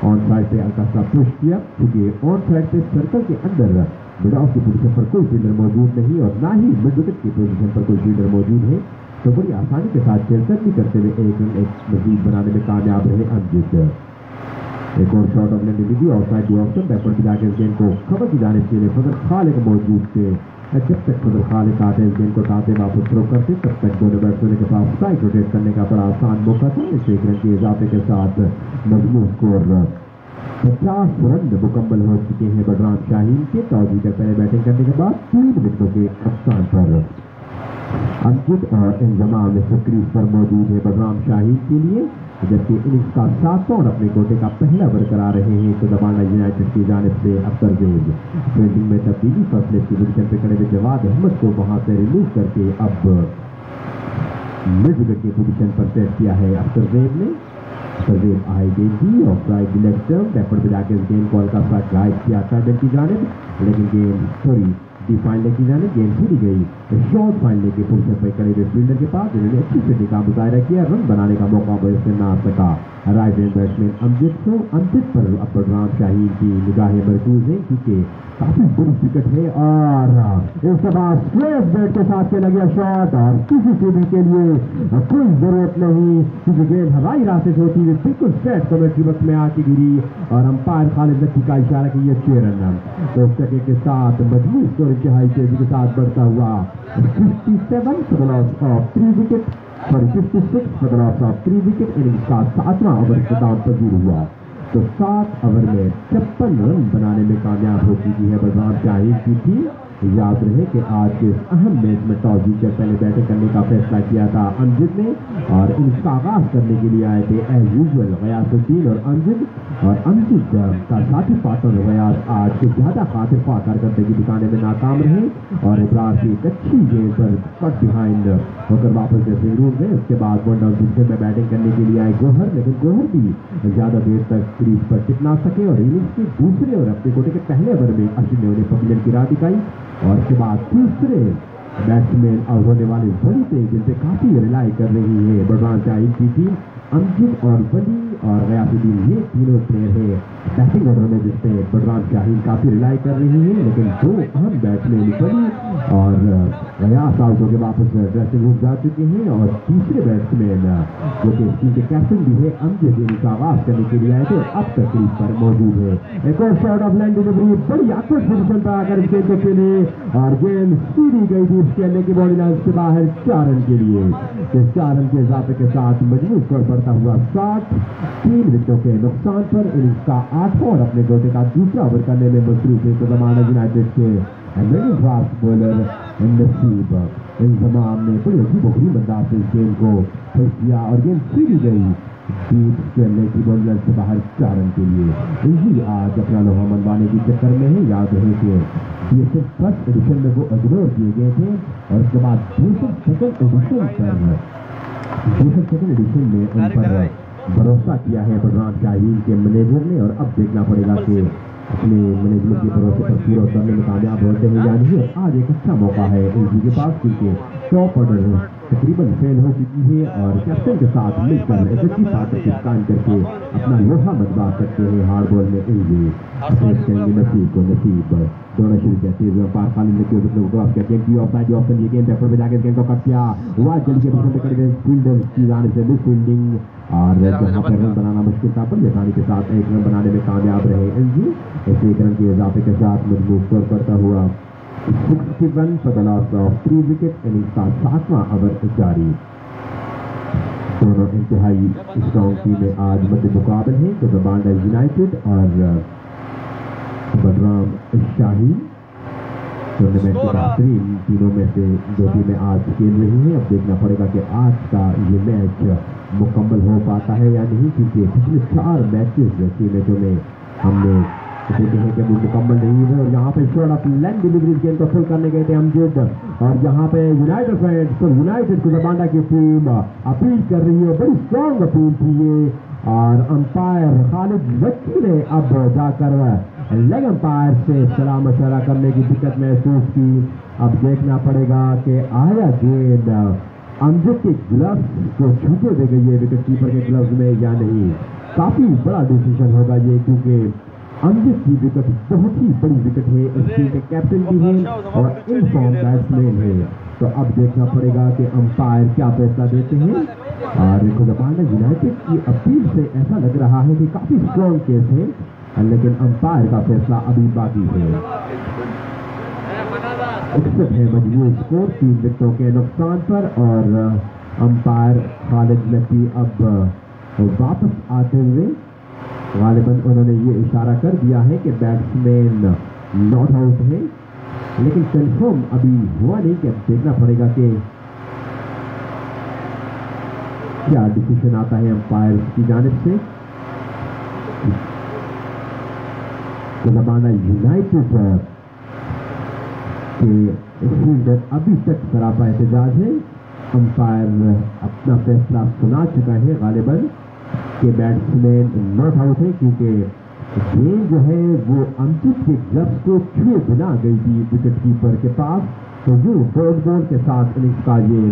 ऑन साइड पे हल्का सा पुश किया, क्योंकि ऑन साइड पे सर्कल के अंदर मिड ऑफ की पोजीशन पर कोई फील्डर मौजूद नहीं और ना ही मिड विकेट की पोजीशन पर कोई फील्डर मौजूद है, तो बड़ी आसानी के साथ चेलकदमी करते हुए 1 रन मजीद बनाने में कामयाब रहे अमजद। एक और शॉट ऑफ लेने the of side option backward जाके गेंद को खबर की जाने के लिए फजल खालिक मौजूद थे। जब तक फजल खालिक आते इस गेंद को उठाते वापस थ्रो करते, तब तक दोनों बैट्समैनों के पास साइड रोटेट करने का बड़ा आसान मौका था। इस 1 रन के इजाफे के साथ मजबूर स्कोर 50 रन मुकम्मल हो चुके हैं बलराम शाहीन के। टॉस जीतकर पहले बैटिंग करने के बाद 3 विकेटों के नुकसान पर। अंकित और इंजमाम क्रीज पर मौजूद है बलराम शाहीन के लिए, जबकि इनिंग्स का 7वां और अपने कोटे का पहला बरकरार रहे हैं तो दबाना यूनाइटेड की जानिब से अख्तर जेब। फील्डिंग में तब्दीली फर्स्ट प्लेस की पोजीशन पर खड़े हुए जवाद अहमद को वहां से रिलीज करके अब मिड विकेट की पोजीशन पर सेट किया है अख्तर जेब ने। अख्तर जेब आए गेंद दी और फ्राइड लेफ्ट टर्न बैकवर्ड पे जाकर गेंद को हल्का सा ड्राइव किया था की जानिब, लेकिन गेंद थोड़ी डी फाइनल की जाने गेंद छूटी गई। शॉर्ट फाइनल की पोजीशन पर खड़े हुए फील्डर के पास जिन्होंने अच्छी फील्डिंग का मुजाहरा किया, रन बनाने का मौका वैसे ना सका राइट हैंड बैट्समैन अमजद पर अब बलराम शाहीन की निगाहें मरकूज हैं, क्योंकि काफी बड़ी विकेट है और इस बार स्ट्रेट बैट के साथ चला गया शॉट और किसी भी के लिए कोई जरूरत नहीं, क्योंकि गेंद हवाई रास्ते से होती हुई बिल्कुल स्ट्रेट कमेंट्री बॉक्स में आके गिरी और अंपायर खालिद लक्की का इशारा कि ये 6 रन। तो चके के साथ मजबूत स्कोर इंतहाई तेजी के साथ बढ़ता हुआ 57 for the loss of 3 wicket, 56 for the loss of 3 wicket। Innings का 7वां ओवर खिताब पजीर हुआ तो 7 ओवर में 56 रन बनाने में कामयाब हो चुकी है बलराम शाहीन की टीम। याद रहे कि आज के इस अहम मैच में टॉस जीतकर पहले बैटिंग करने का फैसला किया था अमजद ने और इनिंग्स का आगाज करने के लिए आए थे एज यूजुअल गयासुद्दीन और अमजद का साथी पार्टनर गयास आज से ज्यादा खातिर कारकर्दगी दिखाने में नाकाम रहे और इब्रार की एक अच्छी गेंद पर कट बिहाइंड होकर वापस ड्रेसिंग रूम में। उसके बाद 1 डाउन पोजीशन में बैटिंग करने के लिए आए गौहर, लेकिन गौहर भी ज्यादा देर तक क्रीज पर टिक ना सके और इनिंग्स के दूसरे और अपने कोटे के पहले ओवर में अश्विन ने उन्हें पकड़ने की राह दिखाई और उसके बाद तीसरे बैट्समैन आउट होने वाली बड़ी तेज जिन पे काफी रिलाई कर रही है बलराम शाहीन की टीम। अमजद और बली और गयासुद्दीन ये तीनों प्लेयर है बैटिंग ऑर्डर में जिसपे बलराम शाहीन काफी रिलाई कर रही है, लेकिन 2 अहम बैट्समैन बली और गयास आउट होकर वापस ड्रेसिंग रूम जा चुके हैं और तीसरे बैट्समैन जो कि टीम के कैप्टन भी है अमजद इनका आगाज करने के लिए आए थे अब तक क्रीज पर मौजूद है। एक और शॉट ऑफ लैंड डिलीवरी बड़ी आकर्षक पोजीशन पर आकर इस गेंद को खेले और गेंद सीधी गई थी उसके अंदर की बॉडी लाइन से बाहर 4 रन के लिए। 4 रन के इजाफे के साथ मजबूत स्कोर बढ़ता हुआ 3 विकेटों के नुकसान पर। इनिंग्स का 8वां और अपने कोटे का दूसरा ओवर करने में मसरूफ है तो दमाना यूनाइटेड के मिडिल फास्ट बॉलर नसीब इंतजाम ने बड़ी अच्छी बखरी अंदाज से इस गेंद को फेंक दिया और गेंद सीधी गई बीच खेलने की बॉलर से बाहर 4 रन के लिए। इसी आज अपना लोहा मनवाने की चक्कर में है। याद रहे कि ये सिर्फ फर्स्ट एडिशन में वो इग्नोर किए गए थे और उसके बाद दूसरे सेकंड एडिशन में उन पर भरोसा किया है बलराम शाहीन के मैनेजर ने और अब देखना पड़ेगा कि अपने मैनेजमेंट के भरोसे पर पूरा उतरने में कामयाब होते हैं या नहीं। आज एक अच्छा मौका है एलजी के पास, क्योंकि टॉप ऑर्डर तकरीबन फेल हो चुकी है और कैप्टन के साथ मिलकर एक अच्छी पार्टनरशिप कायम करके अपना लोहा मनवा सकते हैं हार्ड बॉल में एलजी। नसीब को नसीब दोनों शुरू कहते हुए पार खाली क्रॉस करके की ऑफसाइड ऑप्शन ये गेंद बैकवर्ड में जाकर गेंद को कट किया हुआ जल्दी के पीछे पकड़े फील्डर की जाने से मिस फील्डिंग और जहां पर रन बनाना मुश्किल था पर आसानी के साथ 1 रन बनाने में कामयाब रहे एलजी। इस 1 रन के इजाफे के साथ मजबूत स्कोर करता हुआ 61 for the loss of 3 wicket। Innings का 7वां ओवर जारी। दोनों इंतहाई स्ट्रॉन्ग टीमें आज मध्य मुकाबले हैं तो दमाना यूनाइटेड और बलराम शाहीन टूर्नामेंट के बेहतरीन तीनों में से 2 टीमें आज खेल रही हैं। अब देखना पड़ेगा कि आज का ये मैच मुकम्मल हो पाता है या नहीं, क्योंकि पिछले 4 मैचेस जैसे मैचों में हमने देखते हैं कि वो मुकम्मल नहीं है और यहाँ पे शॉट ऑफ लेंथ डिलीवरी गेंद को फुल करने गए थे अमजद और यहाँ पे यूनाइटेड फैंस तो यूनाइटेड को जबांडा की टीम अपील कर रही है, बड़ी स्ट्रॉन्ग अपील थी ये और अंपायर खालिद वक्की ने अब जाकर लेग अंपायर से सलाह मशवरा करने की दिक्कत महसूस की। अब देखना पड़ेगा कि आया गेंद अमजद के ग्लव्स को छूटे दे गई है विकेट कीपर के ग्लव्स में या नहीं। काफी बड़ा डिसीजन होगा ये क्योंकि अमजद की विकेट बहुत ही बड़ी विकेट है, इस टीम के कैप्टन भी है और इन फॉर्म बैट्समैन है। तो अब देखना पड़ेगा कि अंपायर क्या फैसला देते हैं और खुदाबांडा यूनाइटेड की अपील से ऐसा लग रहा है कि काफी स्ट्रॉन्ग केस है लेकिन अंपायर का फैसला अभी बाकी है। 61 है मजबूर स्कोर 3 विकेटों के नुकसान पर और अंपायर खालिद नकी अब वापस आते हुए गालिबन उन्होंने ये इशारा कर दिया है कि बैट्समैन नॉट आउट है लेकिन कंफर्म अभी हुआ नहीं कि अब देखना पड़ेगा कि क्या डिसीजन आता है अंपायर की जानिब से। जबाना यूनाइटेड के फील्डर अभी तक सरापा एहतजाज है। अंपायर अपना फैसला सुना चुका है गालिबन के बैट्समैन नॉट आउट है क्योंकि गेंद जो है वो अमजद के ग्लव्स को छुए बिना गई थी विकेट कीपर के पास। तो जो फोर्थ बॉल के साथ इनिंग्स का ये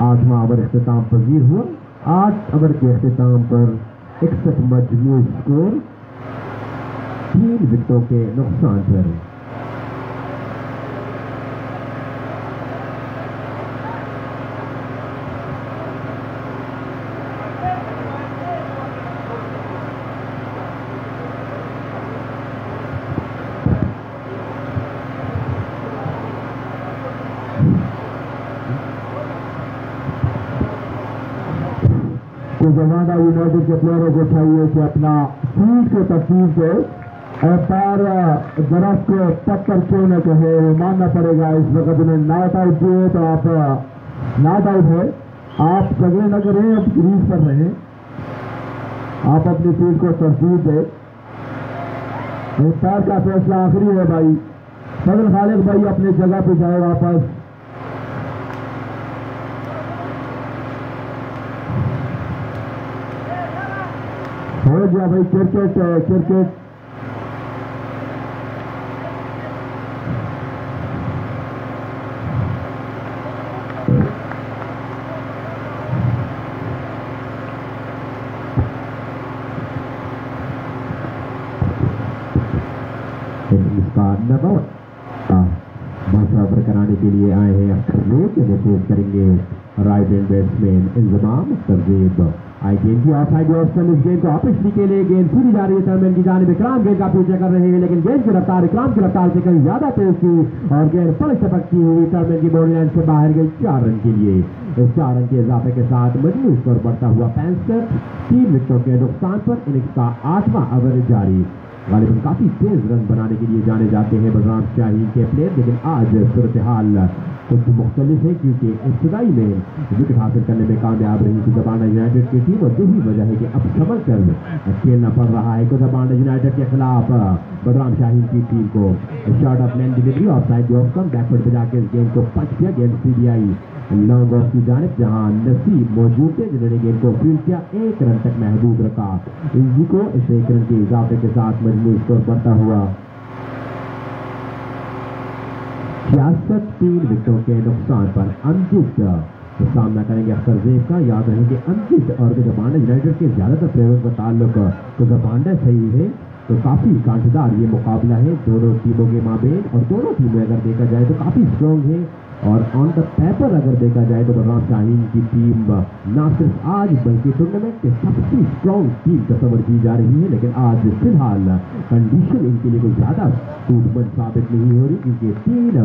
8वां ओवर अख्तिताम पजीर हुआ। 8 ओवर के अख्तिताम पर 61 मजमूई स्कोर 3 विकेटों के नुकसान पर। तो जमाना यूनाइटेड के प्लेयरों को चाहिए कि अपना फील्ड के तरतीब से अंपायर दरख्त को टक्कर क्यों न कहे मानना पड़ेगा। इस वक्त उन्हें नॉट आउट दिए तो आप नॉट आउट है, आप सगरे न करें, आप क्रीज पर रहें, आप अपनी फील्ड को तरतीब दें। अंपायर का फैसला आखिरी है भाई। फजल खालिद भाई अपनी जगह पे जाए वापस। हो गया भाई क्रिकेट क्रिकेट इसका नंबर बराबर कराने के लिए आए हैं अख्तर जेब मैसेज करेंगे राइट हैंड बैट्समैन इंतजाम अख्तर जेब। आई गेंद की ऑफसाइड ऑप्शन इस गेंद को वापस के लिए गेंद पूरी जा रही है टर्मैन की जानिब। इकराम गेंद का पीछा कर रहे हैं लेकिन गेंद की रफ्तार इकराम की रफ्तार से कहीं ज्यादा तेज थी और गेंद पलट टपकती हुई टर्मैन की बाउंड्री लाइन से बाहर गई 4 रन के लिए। इस 4 रन के इजाफे के साथ मजमूई स्कोर बढ़ता हुआ 65 3 विकेटों के नुकसान पर इनिंग्स का 8वां ओवर जारी। गालिबन काफी तेज रन बनाने के लिए जाने जाते हैं बलराम शाहीन के प्लेयर लेकिन आज सूरत हाल कुछ मुख्तलिफ है क्योंकि इब्तदाई में विकेट हासिल करने में कामयाब रही खुदाबांडा यूनाइटेड की टीम और यही वजह है कि अब संभल कर खेलना पड़ रहा है खुदाबांडा यूनाइटेड के खिलाफ बलराम शाहीन की टीम को। Shot of length delivery of side of come backward बजा के इस गेंद को पंच किया। गेंद सीबीआई लॉन्ग ऑफ की जानिब जहां नसीब मौजूद थे जिन्होंने गेंद को फील्ड किया। 1 रन तक महदूद रखा इंजी को। इस 1 रन के इजाफे के साथ मजमूई स्कोर बढ़ता हुआ 66 3 विकेटों के नुकसान पर अमजद तो सामना करेंगे अख्तर जेब का। याद रहे कि अमजद और खुदाबांडा यूनाइटेड के ज्यादातर प्लेयरों का ताल्लुक खुदाबांडा सही है तो काफी कांटेदार ये मुकाबला है दोनों टीमों के माबेन और दोनों टीमें अगर देखा जाए तो काफी स्ट्रॉन्ग है और ऑन द पेपर अगर देखा जाए तो बलराम शाहीन की टीम ना सिर्फ आज बल्कि टूर्नामेंट के सबसे स्ट्रॉन्ग टीम तस्वर की जा रही है लेकिन आज फिलहाल कंडीशन इनके लिए कोई ज्यादा सूटबंद साबित नहीं हो रही क्योंकि 3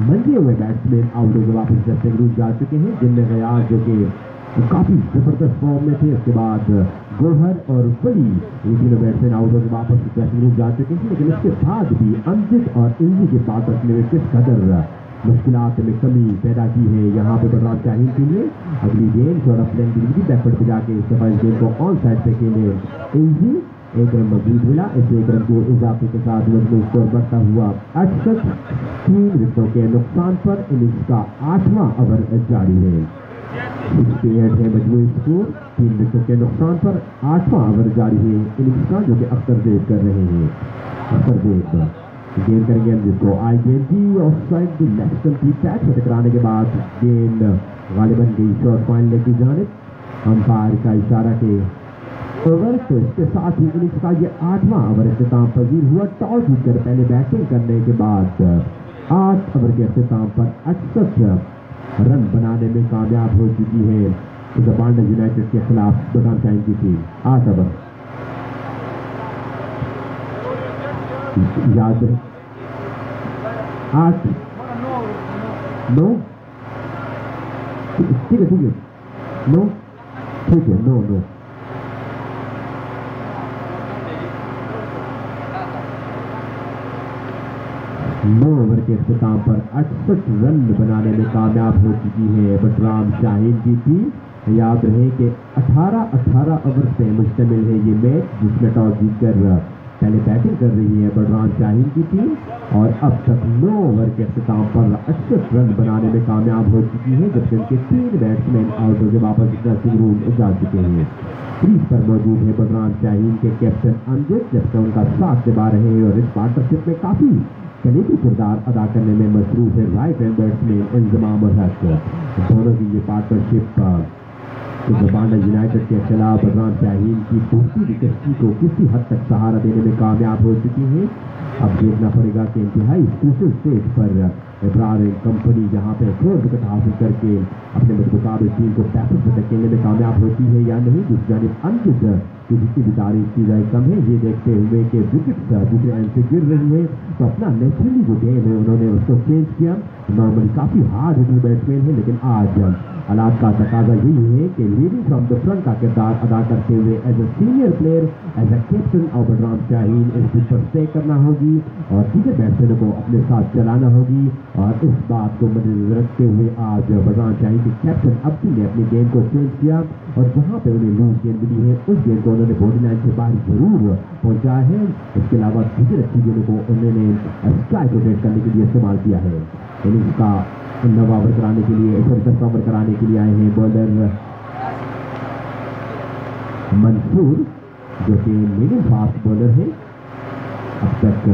मंजे हुए बैट्समैन आउट होकर वापस ड्रेसिंग रूम जा चुके हैं जिनमें गयास जो कि काफी जबरदस्त फॉर्म में थे। उसके बाद गोहर और बड़ी ये तीनों बैट्समैन आउट होकर वापस ड्रेसिंग रूम जा चुके हैं लेकिन इसके बाद भी अमजद और इंजी के पास रखने में किस कदर मुश्किलात में कमी पैदा की है यहाँ पे बलराम शाहीन के लिए। अगली गेंद shot of length delivery backward पे जाके इस दफा इस गेंद को ऑन साइड पे खेले इंजी एक रन मजबूत मिला। इस एक रन के इजाफे के साथ मजबूत स्कोर बढ़ता हुआ 68। 3 विकेटों के नुकसान पर इनिंग्स का 8वां ओवर जारी है। 68 है मजबूत स्कोर। 3 विकेटों के नुकसान पर 8वां ओवर जारी है इनिंग्स का, जो कि अख्तर देव कर रहे हैं। अख्तर देव गेंद करेंगे जिसको आई गेंद की of side the next complete catch में टकराने के बाद गेंद गालिबन गई शॉर्ट पॉइंट लेके जानिब। अंपायर का इशारा के ओवर, तो इसके साथ ही इनिंग्स का ये 8वां ओवर इख्तिताम पजीर हुआ। टॉस जीतकर पहले बैटिंग करने के बाद 8 ओवर के इख्तिताम पर 68 रन बनाने में कामयाब हो चुकी है बांडा यूनाइटेड के खिलाफ बदाम शाहीन की टीम। 8 ओवर याद 8 9 ठीक है 9 ठीक है 9 ओवर के इख्तिताम पर 68 रन बनाने में कामयाब हो चुकी है बटराम शाहीन की टीम। याद रहे कि 18 ओवर से मुश्तमिल है ये मैच, जिसमें टॉस जीतकर पहले बैटिंग कर रही है बटराम शाहीन की टीम और अब तक 9 ओवर के इख्तिताम पर 68 रन बनाने में कामयाब हो चुकी है, जबकि उनके 3 बैट्समैन आउट होकर वापस ड्रेसिंग रूम जा चुके हैं। क्रीज पर मौजूद है बटराम शाहीन के कैप्टन अमजद, जबकि उनका साथ निभा रहे हैं और इस पार्टनरशिप में काफी कलीदी किरदार अदा करने में मसरूफ है राइट हैंड बैट्समैन इंजमाम और हक। दोनों की ये पार्टनरशिप बांडा यूनाइटेड के खिलाफ बटराम शाहीन की दूसरी विकेट को किसी हद तक सहारा देने में कामयाब हो चुकी है। अब देखना पड़ेगा कि इंतहाई क्रूशियल स्टेज पर इब्रार कंपनी जहां पे 4 विकेट हासिल करके अपने मुकाबले टीम को 35 में धकेलने में कामयाब होती है या नहीं। दूसरी जानिब अमजद की जितनी भी तारीफ की जाए कम है, ये देखते हुए कि विकेट दूसरे एंड से गिर रही है तो अपना नेचुरली जो गेम है उन्होंने उसको चेंज किया। नॉर्मली काफी हार्ड हिटिंग बैट्समैन है, लेकिन आज हालात का तकाजा यही है कि लीडिंग फ्रॉम द फ्रंट का किरदार अदा करते हुए as a senior player as a captain of Batram Shaheen इस पिच पर स्टे करना होगी और दीगर बैट्समैनों को अपने साथ चलाना होगी। और इस बात को मद्देनजर रखते हुए आज बटराम शाहीन के कैप्टन अब्दी ने अपनी गेंद को चेंज किया और जहां पे उन्हें लूज गेंद मिली है उस गेंद को उन्होंने बॉडी लाइन से बाहर जरूर पहुंचाया है। इसके अलावा दीगर अच्छी गेंदों को उन्होंने स्ट्राइक रोटेट करने के लिए इस्तेमाल किया है। इनिंग्स का 9वां ओवर कराने के लिए 10वां ओवर कराने के लिए आए हैं बॉलर मंसूर, जो कि मीडियम फास्ट बॉलर है। अब तक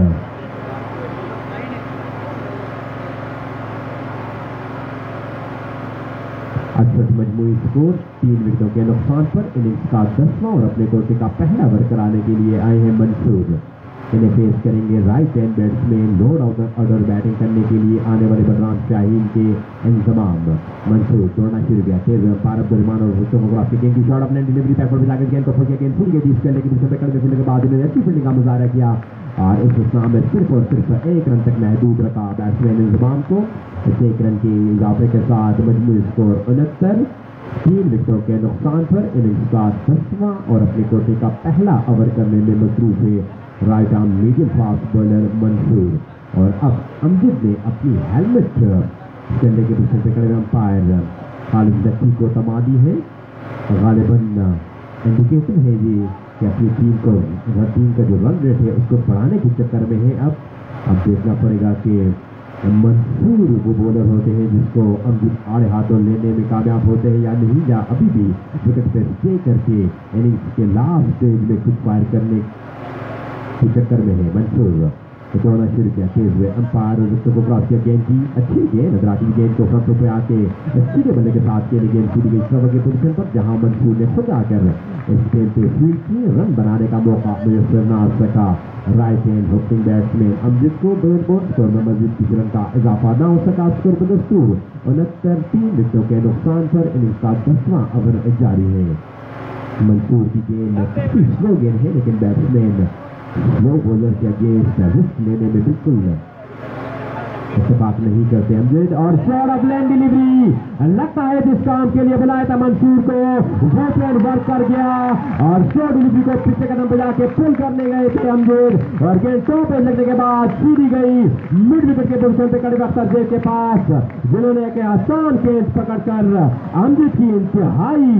68 मजमूई स्कोर। 3 विकेटों के नुकसान पर इनिंग्स का 10वां और अपने कोटे का पहला ओवर कराने के लिए आए हैं मंसूर। इन्हें फेस करेंगे right hand batsman load order batting करने के लिए आने वाले बटराम शाहीन के इंतजाम। मंसूर दौड़ना शुरू किया, तेज पारब दुरमान और फोटोग्राफी गेंद की शॉट अपने डिलीवरी पैक पर जाकर गेंद को फंस गया, गेंद फूट गई इसके लेकिन दूसरे पे करने के बाद इन्होंने अच्छी फील्डिंग का मुजाहरा किया और इस स्नाम में सिर्फ और सिर्फ 1 रन तक महदूद रखा बैट्समैन इंतजाम को। इस 1 रन के इजाफे के साथ मजमूई स्कोर 69। 3 विकेटों के नुकसान पर इनिंग्स का 10वां और अपने कोटे का पहला ओवर करने में मसरूफ है right arm medium fast bowler Mansoor. और अब अमजद ने अपनी हेलमेट खेलने के पीछे से खड़े अंपायर खालिद जक्की को थमा दी है। गालिबन इंडिकेशन है ये कि अपनी टीम का जो रन रेट है उसको बढ़ाने के चक्कर में है। अब देखना पड़ेगा कि मंसूर वो बॉलर होते हैं जिसको अमजद आड़े हाथों लेने में कामयाब होते हैं या नहीं, या अभी भी विकेट पे स्टे करके इनिंग्स के लास्ट स्टेज में कुछ फायर करने के चक्कर में है। मंसूर दौड़ना शुरू किया, तेज हुए अंपायर विकेट को क्रॉस किया, गेंद की अच्छी गेंद नजराती गेंद को फ्रंट पे आके सीधे बल्ले के साथ खेली गेंद सीधी गई सर्वर की पोजीशन पर, जहां मंसूर ने खुद आकर इस गेंद पे फील्ड की रन बनाने का मौका मुयसर ना सका। Right hand hooking batsman Amjad को बोर्ड स्कोर में मजीद किसी रन का इजाफा ना हो सका। स्कोर बदस्तूर 69। 3 विकेटों के नुकसान पर इनिंग्स का 10वां ओवर जारी है। मंसूर की गेंद काफी स्लो गेंद है, लेकिन बैट्समैन स्लो बॉलर के अगेंस्ट रिस्क लेने में बिल्कुल इत्तेफाक नहीं करते। अमजद और शॉट ऑफ लेन डिलीवरी, लगता है जिस काम के लिए बुलाया था मंसूर को वो प्लान वर्क कर गया और शॉट डिलीवरी को पीछे कदम पे जाके पुल करने गए थे अमजद और गेंद टॉप पे लगने के बाद सीधी गई मिड विकेट के पोजीशन पे करीब अख्तर देव के पास, जिन्होंने एक आसान गेंद पकड़कर अमजद की इंतहाई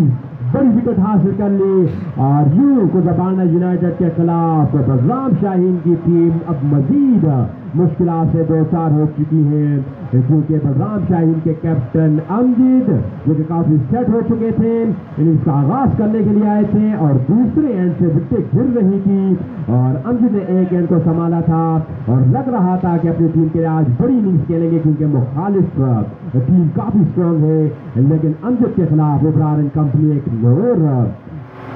बड़ी विकेट हासिल कर ली और यूं कोज़ाबाना यूनाइटेड के खिलाफ बलराम शाहीन की टीम अब मजीद मुश्किलात से 2-4 हो चुकी है, क्योंकि बलराम शाहीन के कैप्टन अमजद जो कि काफी सेट हो चुके थे, इनिंग्स का आगाज करने के लिए आए थे और दूसरे एंड से विकेट गिर रही थी और अमजद ने एक एंड को संभाला था और लग रहा था कि अपनी टीम के लिए आज बड़ी इनिंग्स खेलेंगे क्योंकि मुखालिफ टीम काफी स्ट्रांग है, लेकिन अमजद के खिलाफ इब्रार एंड कंपनी एक और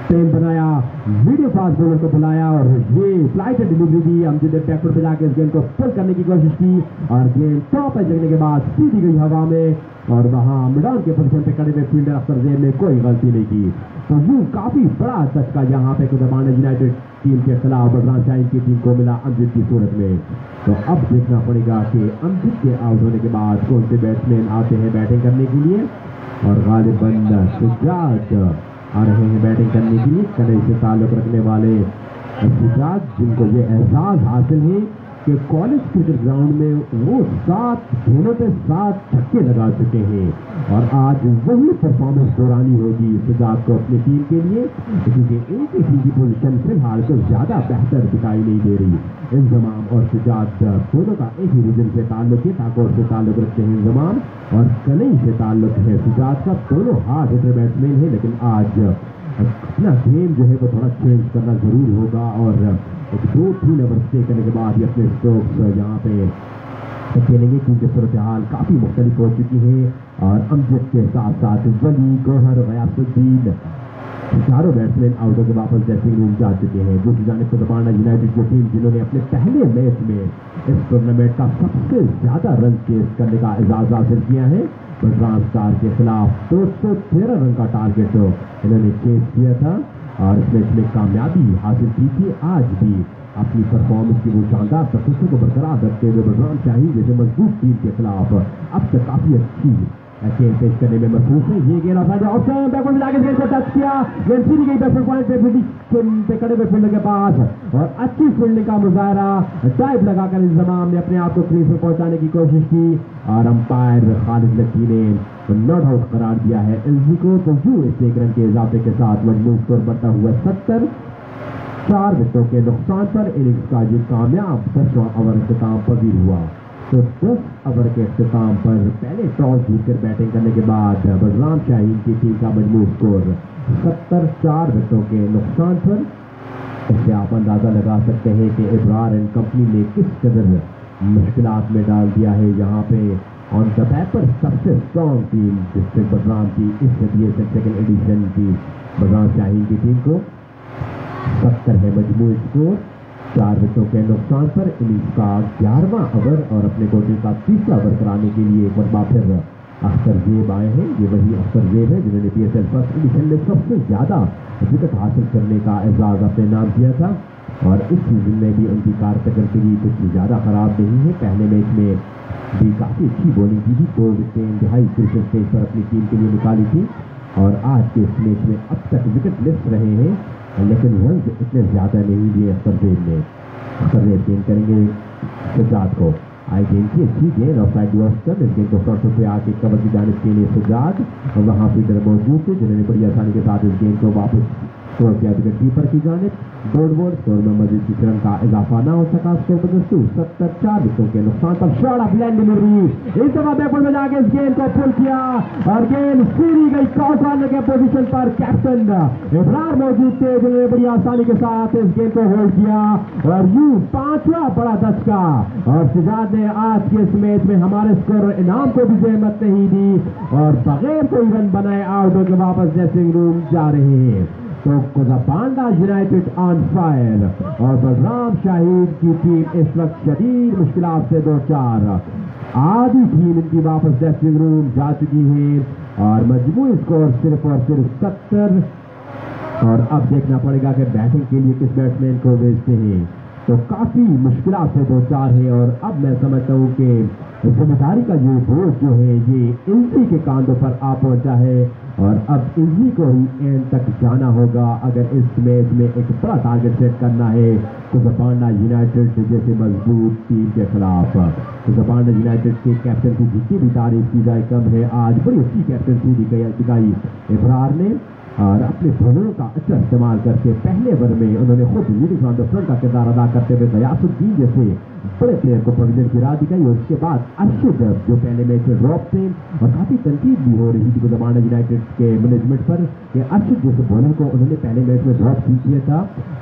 टेम बनाया, वीडियो फास्ट बॉलर को बुलाया और ये फ्लाइट डिलीवरी दी। अमजद ने बैकवर्ड पे जाकर इस गेंद को पुल करने की कोशिश की और गेंद टॉप पे जगने के बाद सीधी गई हवा में और वहां मिडान के पोजीशन पे खड़े हुए फील्डर अख्तर ज़ेब ने कोई गलती नहीं की। तो यूं काफी बड़ा झटका यहाँ पे कोज़ाबाना यूनाइटेड टीम के खिलाफ बलराम शाहीन की टीम को मिला अमजद की सूरत में। तो अब देखना पड़ेगा कि अमजद के आउट होने के बाद कौन से बैट्समैन आते हैं बैटिंग करने के लिए और गालिबन शुजात आ रहे हैं बैटिंग करने के लिए। कनई से ताल्लुक रखने वाले शुजात जिनको ये एहसास हासिल है कि कॉलेज क्रिकेट ग्राउंड में वो 7 गेंदों पे 7 छक्के लगा चुके हैं और आज वही परफॉर्मेंस दोहरानी होगी शुजात को अपनी टीम के लिए, क्योंकि एक ही की पोजीशन फिलहाल तो ज्यादा बेहतर दिखाई नहीं दे रही। इंजमाम और शुजात दोनों का एक ही रीजन से ताल्लुक है, ताकोर से ताल्लुक रखते हैं इंजमाम और कनई से ताल्लुक है शुजात का। दोनों हार्ड हिटर बैट्समैन है, लेकिन आज अपना गेम जो है वो थोड़ा चेंज करना जरूर होगा और 2-3 ओवर स्टे करने के बाद ही अपने स्ट्रोक्स यहाँ पे खेलेंगे, क्योंकि सूरत हाल काफी मुख्तलिफ हो चुकी है और अमजद के साथ साथ वली, गौहर, गयासुद्दीन चारों बैट्समैन आउट होकर वापस ड्रेसिंग रूम जा चुके हैं। दूसरी जानिब कोज़ाबाना यूनाइटेड की टीम जिन्होंने अपने पहले मैच में इस टूर्नामेंट का सबसे ज्यादा रन चेस करने का एजाज हासिल किया है, बलराम स्टार के खिलाफ 213 रन का टारगेट इन्होंने चेस किया था और इस मैच में कामयाबी हासिल की थी। आज भी अपनी परफॉर्मेंस की वो शानदार तस्वीर को बरकरार रखते हुए बलराम शाहीन जैसे मजबूत टीम के खिलाफ अब तक काफी अच्छी गेंद पेश करने में मशहूर है। ये गेंद ऑप्शन बैकवर्ड में जाकर गेंद को टच किया, गेंद सीधी गई बैट्समैन पॉइंट पे खड़े हुए फील्डर के पास और अच्छी फील्डिंग का मुजाहरा, डाइव लगाकर इंतजाम ने अपने आप को क्रीज में पहुंचाने की कोशिश की और अंपायर खालिद लकी ने नॉट आउट करार दिया है एलजी को। तो यूं इस 1 रन के इजाफे के साथ मजमूई स्कोर बढ़ता हुआ 70, 4 विकेटों के नुकसान पर इनिंग्स का ये कामयाब 10वां ओवर इख्तिताम पजीर हुआ। तो 10 ओवर के इख्तिताम पर पहले टॉस जीतकर बैटिंग करने के बाद बलराम शाहीन की टीम का मजमूई स्कोर 70, 4 विकेटों के नुकसान पर। इससे आप अंदाजा लगा सकते हैं कि इब्रार एंड कंपनी ने किस कदर मुश्किलात में डाल दिया है यहाँ पे। ऑन द पेपर सबसे स्ट्रॉन्ग टीम जिससे बलराम की इस सदिए से सेकेंड एडिशन की बलराम शाहीन की टीम को 70 है मजमूई स्कोर, 4 विकेटों के नुकसान पर। इनिंग्स का 11वां ओवर और अपने कोटे का 3रा ओवर कराने के लिए एक बार फिर अख्तर ज़ेब आए हैं। ये वही अख्तर ज़ेब है जिन्होंने PSL फर्स्ट एडिशन में सबसे ज्यादा विकेट हासिल करने का एजाज अपने नाम किया था और इस सीजन में भी उनकी कारकर्दगी कुछ ज्यादा खराब नहीं है। पहले मैच में भी काफी अच्छी बॉलिंग की थी, 2 विकेटें इंतहाई क्रिकेट स्टेज पर अपनी टीम के लिए निकाली थी और आज के इस मैच में अब तक विकेट लिस्ट रहे हैं, लेकिन रन इतने ज्यादा नहीं दिए अख्तर ज़ेब ने। अख्तर ज़ेब गेंद करेंगे शुजात को, आई गेंद की अच्छी गेंद और साइड ऑप्शन, इस गेंद को फ्रंट पे आके कवर की जाने के लिए शुजात और वहां फील्डर मौजूद थे जिन्होंने बड़ी आसानी के साथ इस गेंद को वापस स्कोर किया विकेट कीपर की जानिब। बोर्ड स्कोर में मजीद किसी रन का इजाफा ना हो सका। 70, 4 विकेटों के नुकसान पर शॉट ऑफ लैंड डिलीवरी, इस दफा बैकवर्ड में जाके इस गेंद को पुल किया और गेंद सीधी गई क्रॉस मारने के पोजीशन पर। कैप्टन इब्रार मौजूद थे जिन्होंने बड़ी आसानी के साथ इस गेंद को होल्ड किया और यूं 5वां बड़ा दचका और शुजात ने आज के इस मैच में हमारे स्कोर इनाम को भी जहमत नहीं दी और बगैर कोई रन बनाए आउट होकर वापस ड्रेसिंग रूम जा रहे हैं। तो कोज़ाबाना यूनाइटेड ऑन फायर और बलराम शाहीन की टीम इस वक्त शदीद मुश्किलात से 2-4। आधी टीम इनकी वापस ड्रेसिंग रूम जा चुकी है और मजमूई स्कोर सिर्फ और सिर्फ 70। और अब देखना पड़ेगा कि बैटिंग के लिए किस बैट्समैन को भेजते हैं। तो काफी मुश्किलात से 2-4 है और अब मैं समझता हूँ कि जिम्मेदारी का ये बोझ जो है ये इजी के कांधों पर आ पहुंचा है और अब इजी को ही एंड तक जाना होगा अगर इस मैच में एक बड़ा टारगेट सेट करना है कुजबांडा यूनाइटेड जैसे मजबूत टीम के खिलाफ। कुजबांडा यूनाइटेड के कैप्टन की जितनी भी तारीफ की जाए कम है। आज बड़ी अच्छी कैप्टनसी दिखाई इब्रार ने और अपने बॉलरों का अच्छा इस्तेमाल करके पहले ओवर में उन्होंने खुद लीडिंग ऑन द फ्रंट का किरदार अदा करते हुए गयासुद्दीन जैसे बड़े प्लेयर को पवेलियन की राह दिखाई। और उसके बाद अर्शद जो पहले मैच में ड्रॉप थे और काफी तनकीद भी हो रही थी कुजबांडा यूनाइटेड के मैनेजमेंट पर कि अर्शद जैसे बॉलर को उन्होंने पहले मैच में ड्रॉप किया था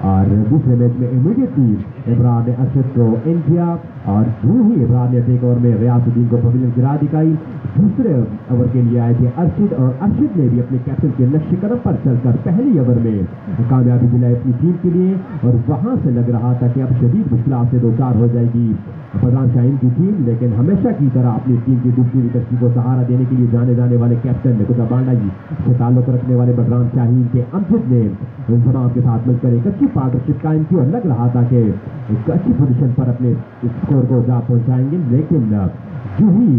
और दूसरे मैच में इमीडिएटली इब्रार ने अर्शद को इन किया और जो ही इब्रार ने एक ओवर में गयासुद्दीन को पवेलियन की राह दिखाई। दूसरे ओवर के लिए आए थे अर्शद और अर्शद ने भी अपने कैप्टन के नक्शे कदम पर चलकर पहली ओवर में कामयाबी दिलाई अपनी टीम के लिए। और वहां से लग रहा था कि अब शदीद मुश्किलात से दो चार हो जाएगी बदरान शाहीन की टीम, लेकिन हमेशा की तरह अपनी टीम की डूबती हुई कश्ती को सहारा देने के लिए जाने जाने वाले कैप्टन कुजबांडा से ताल्लुक रखने वाले बदरान शाहीन के अमजद ने इंतजाम के साथ मिलकर एक अच्छी पार्टनरशिप कायम की और लग रहा था कि एक अच्छी पोजीशन पर अपने स्कोर को जा पहुंचाएंगे। लेकिन जो ही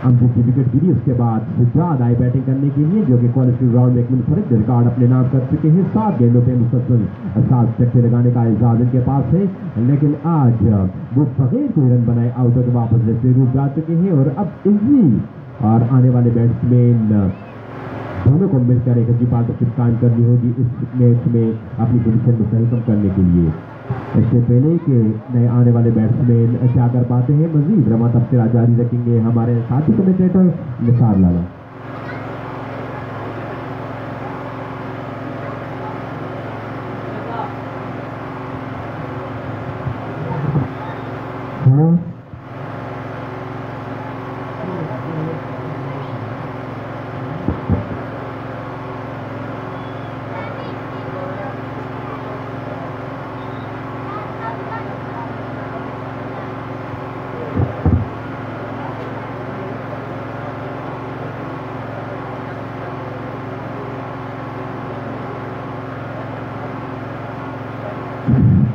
अमजद की विकेट गिरी उसके बाद सिद्धार्थ आए बैटिंग करने के लिए जो कि क्वालिटी राउंड में एक मुनफरिद रिकॉर्ड अपने नाम कर चुके हैं। 7 गेंदों पे मुसलसल 7 छक्के लगाने का एजाज इनके पास है, लेकिन आज वो बगैर कोई रन बनाए आउट होकर वापस रेस्ट रूप जा चुके हैं। और अब इजी और आने वाले बैट्समैन दोनों को मिलकर एक अच्छी पार्टनरशिप कायम करनी होगी इस मैच में अपनी पोजीशन को वेलकम करने के लिए। इससे पहले कि नए आने वाले बैट्समैन क्या कर पाते हैं, मजीद रमा तबसरा जारी रखेंगे हमारे साथी commentator Nisar Lala.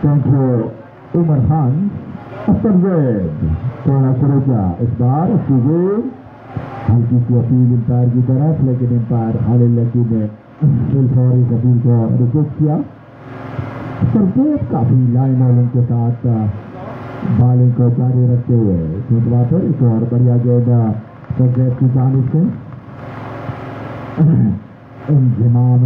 Thank you Umar Khan अफरवेद थोड़ा सुरक्षा इस बार हल्की सी अपील एम्पायर की तरफ, लेकिन एम्पायर खालिद लकी ने फौरी अपील को रिजेक्ट किया। सरफेद काफी लाइन वालों के साथ बॉलिंग को जारी रखते हुए शुरुआत पर एक और बढ़िया गेंद सरफेद की जानिब से इंजमाम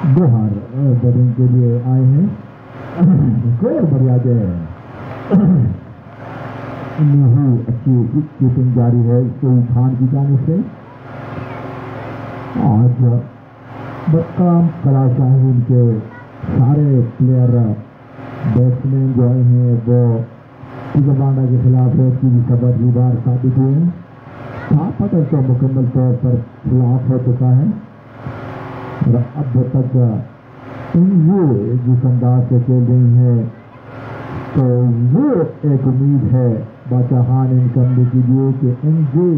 दोहर बॉलिंग के लिए आए हैं। और बढ़िया गेंद नहीं अच्छी कीपिंग जारी है कोई खान की जानिब से। आज बदकाम कला शाहीन के सारे प्लेयर बैट्समैन जो आए हैं वो कुजबांडा के खिलाफ की भी सबक बार साबित हुए हैं। पकड़ तो मुकम्मल तौर पर खिलाफ हो चुका है और अब तक ये जिस अंदाज से खेल रही है तो वो एक उम्मीद है बादशाह खान इन करने के लिए कि इनके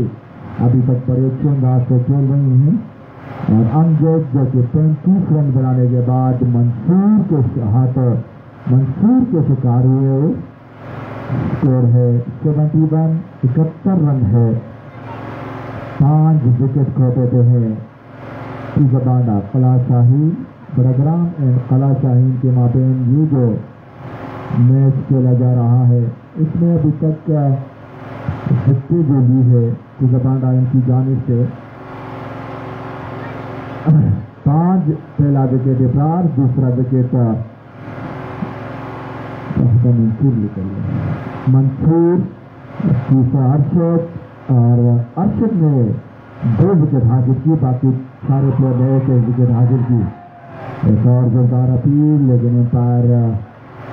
अभी तक बड़े अच्छे अंदाज से खेल रही हैं। और अमजद जो कि 35 रन बनाने के बाद मंसूर के शिकार हुए। स्कोर है 71 रन है, 5 विकेट खोते पे हैं। कुजबांडा कला शाहीन बड़ग्राम एंड कला शाहीन के माबेन ये जो मैच खेला जा रहा है इसमें अभी तक विकेट जो ली है कुजबांडा इनकी जानिब से 5 पहला विकेट इब्रार, दूसरा विकेट मंसूर, तीसरा अर्शद और अर्शद ने 2 विकेट हासिल की, बाकी सारे प्लेयर ने 1 विकेट हासिल की। एक और जोरदार अपील, लेकिन एम्पायर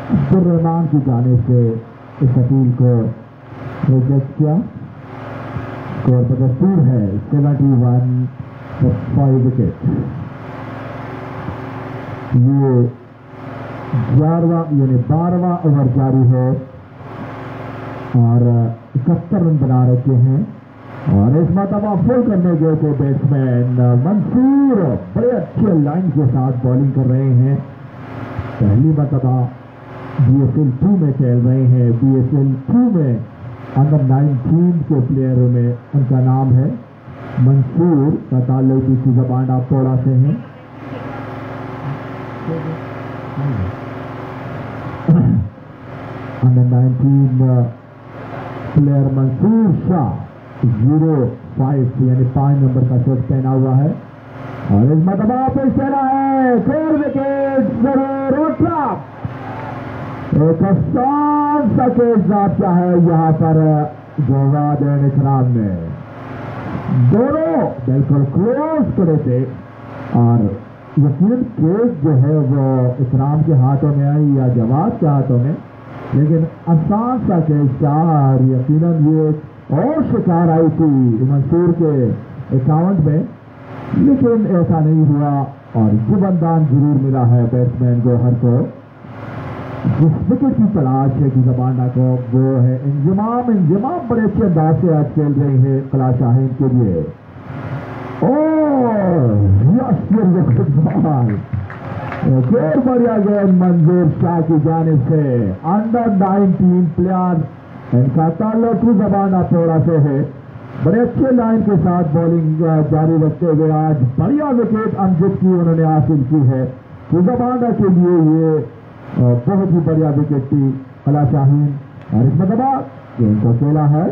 अब्दुर्रहमान की जानिब से इस अपील को रिजेक्ट किया। स्कोर बदस्तूर है 71 for 5 विकेट। ये 12वां ओवर जारी है और 71 रन बना रखे हैं। और इस मरतबा फुल करने गए थे बैट्समैन मंसूर, बड़े अच्छे लाइन के साथ बॉलिंग कर रहे हैं। पहली मरतबा BSL 2 में खेल रहे हैं। BSL 2 में अंडर 19 के प्लेयरों में उनका नाम है। मंसूर का ताल्लुक कुजबांडा पोड़ा से है। अंडर 19 प्लेयर मंसूर शाह 05 यानी 5 नंबर का शर्ट पहना हुआ है और इस मतबा पे चला है 4 विकेट जरूर उठा। एक आसान सा केस जाता है यहाँ पर जवाद इकराम ने, दोनों बिल्कुल क्लोज करे थे और यकीनन केस जो है वो इकराम के हाथों में आई या जवाद के हाथों में, लेकिन आसान सा केस था और यकीनन ये और शिकार आई थी मंसूर के अकाउंट में, लेकिन ऐसा नहीं हुआ और जुबनदान जरूर मिला है बैट्समैन गौहर को। जिस विकेट की तलाश है कि जबाना को वो है इंजमाम बड़े अच्छे अंदाज से आज खेल रही है कला शाहीन के लिए। फिर बढ़िया गेंद मंजूर शाह की जानिब से अंडर 19 प्लेयर, इनका ताल्लुक जबाना थोड़ा से है, बड़े अच्छे लाइन के साथ बॉलिंग जारी रखते हुए आज बढ़िया विकेट अमजद की उन्होंने हासिल की है। जबाना के लिए ये बहुत ही बढ़िया विकेट थी कला शाहीन और इसमें दबा गेंद को खेला है,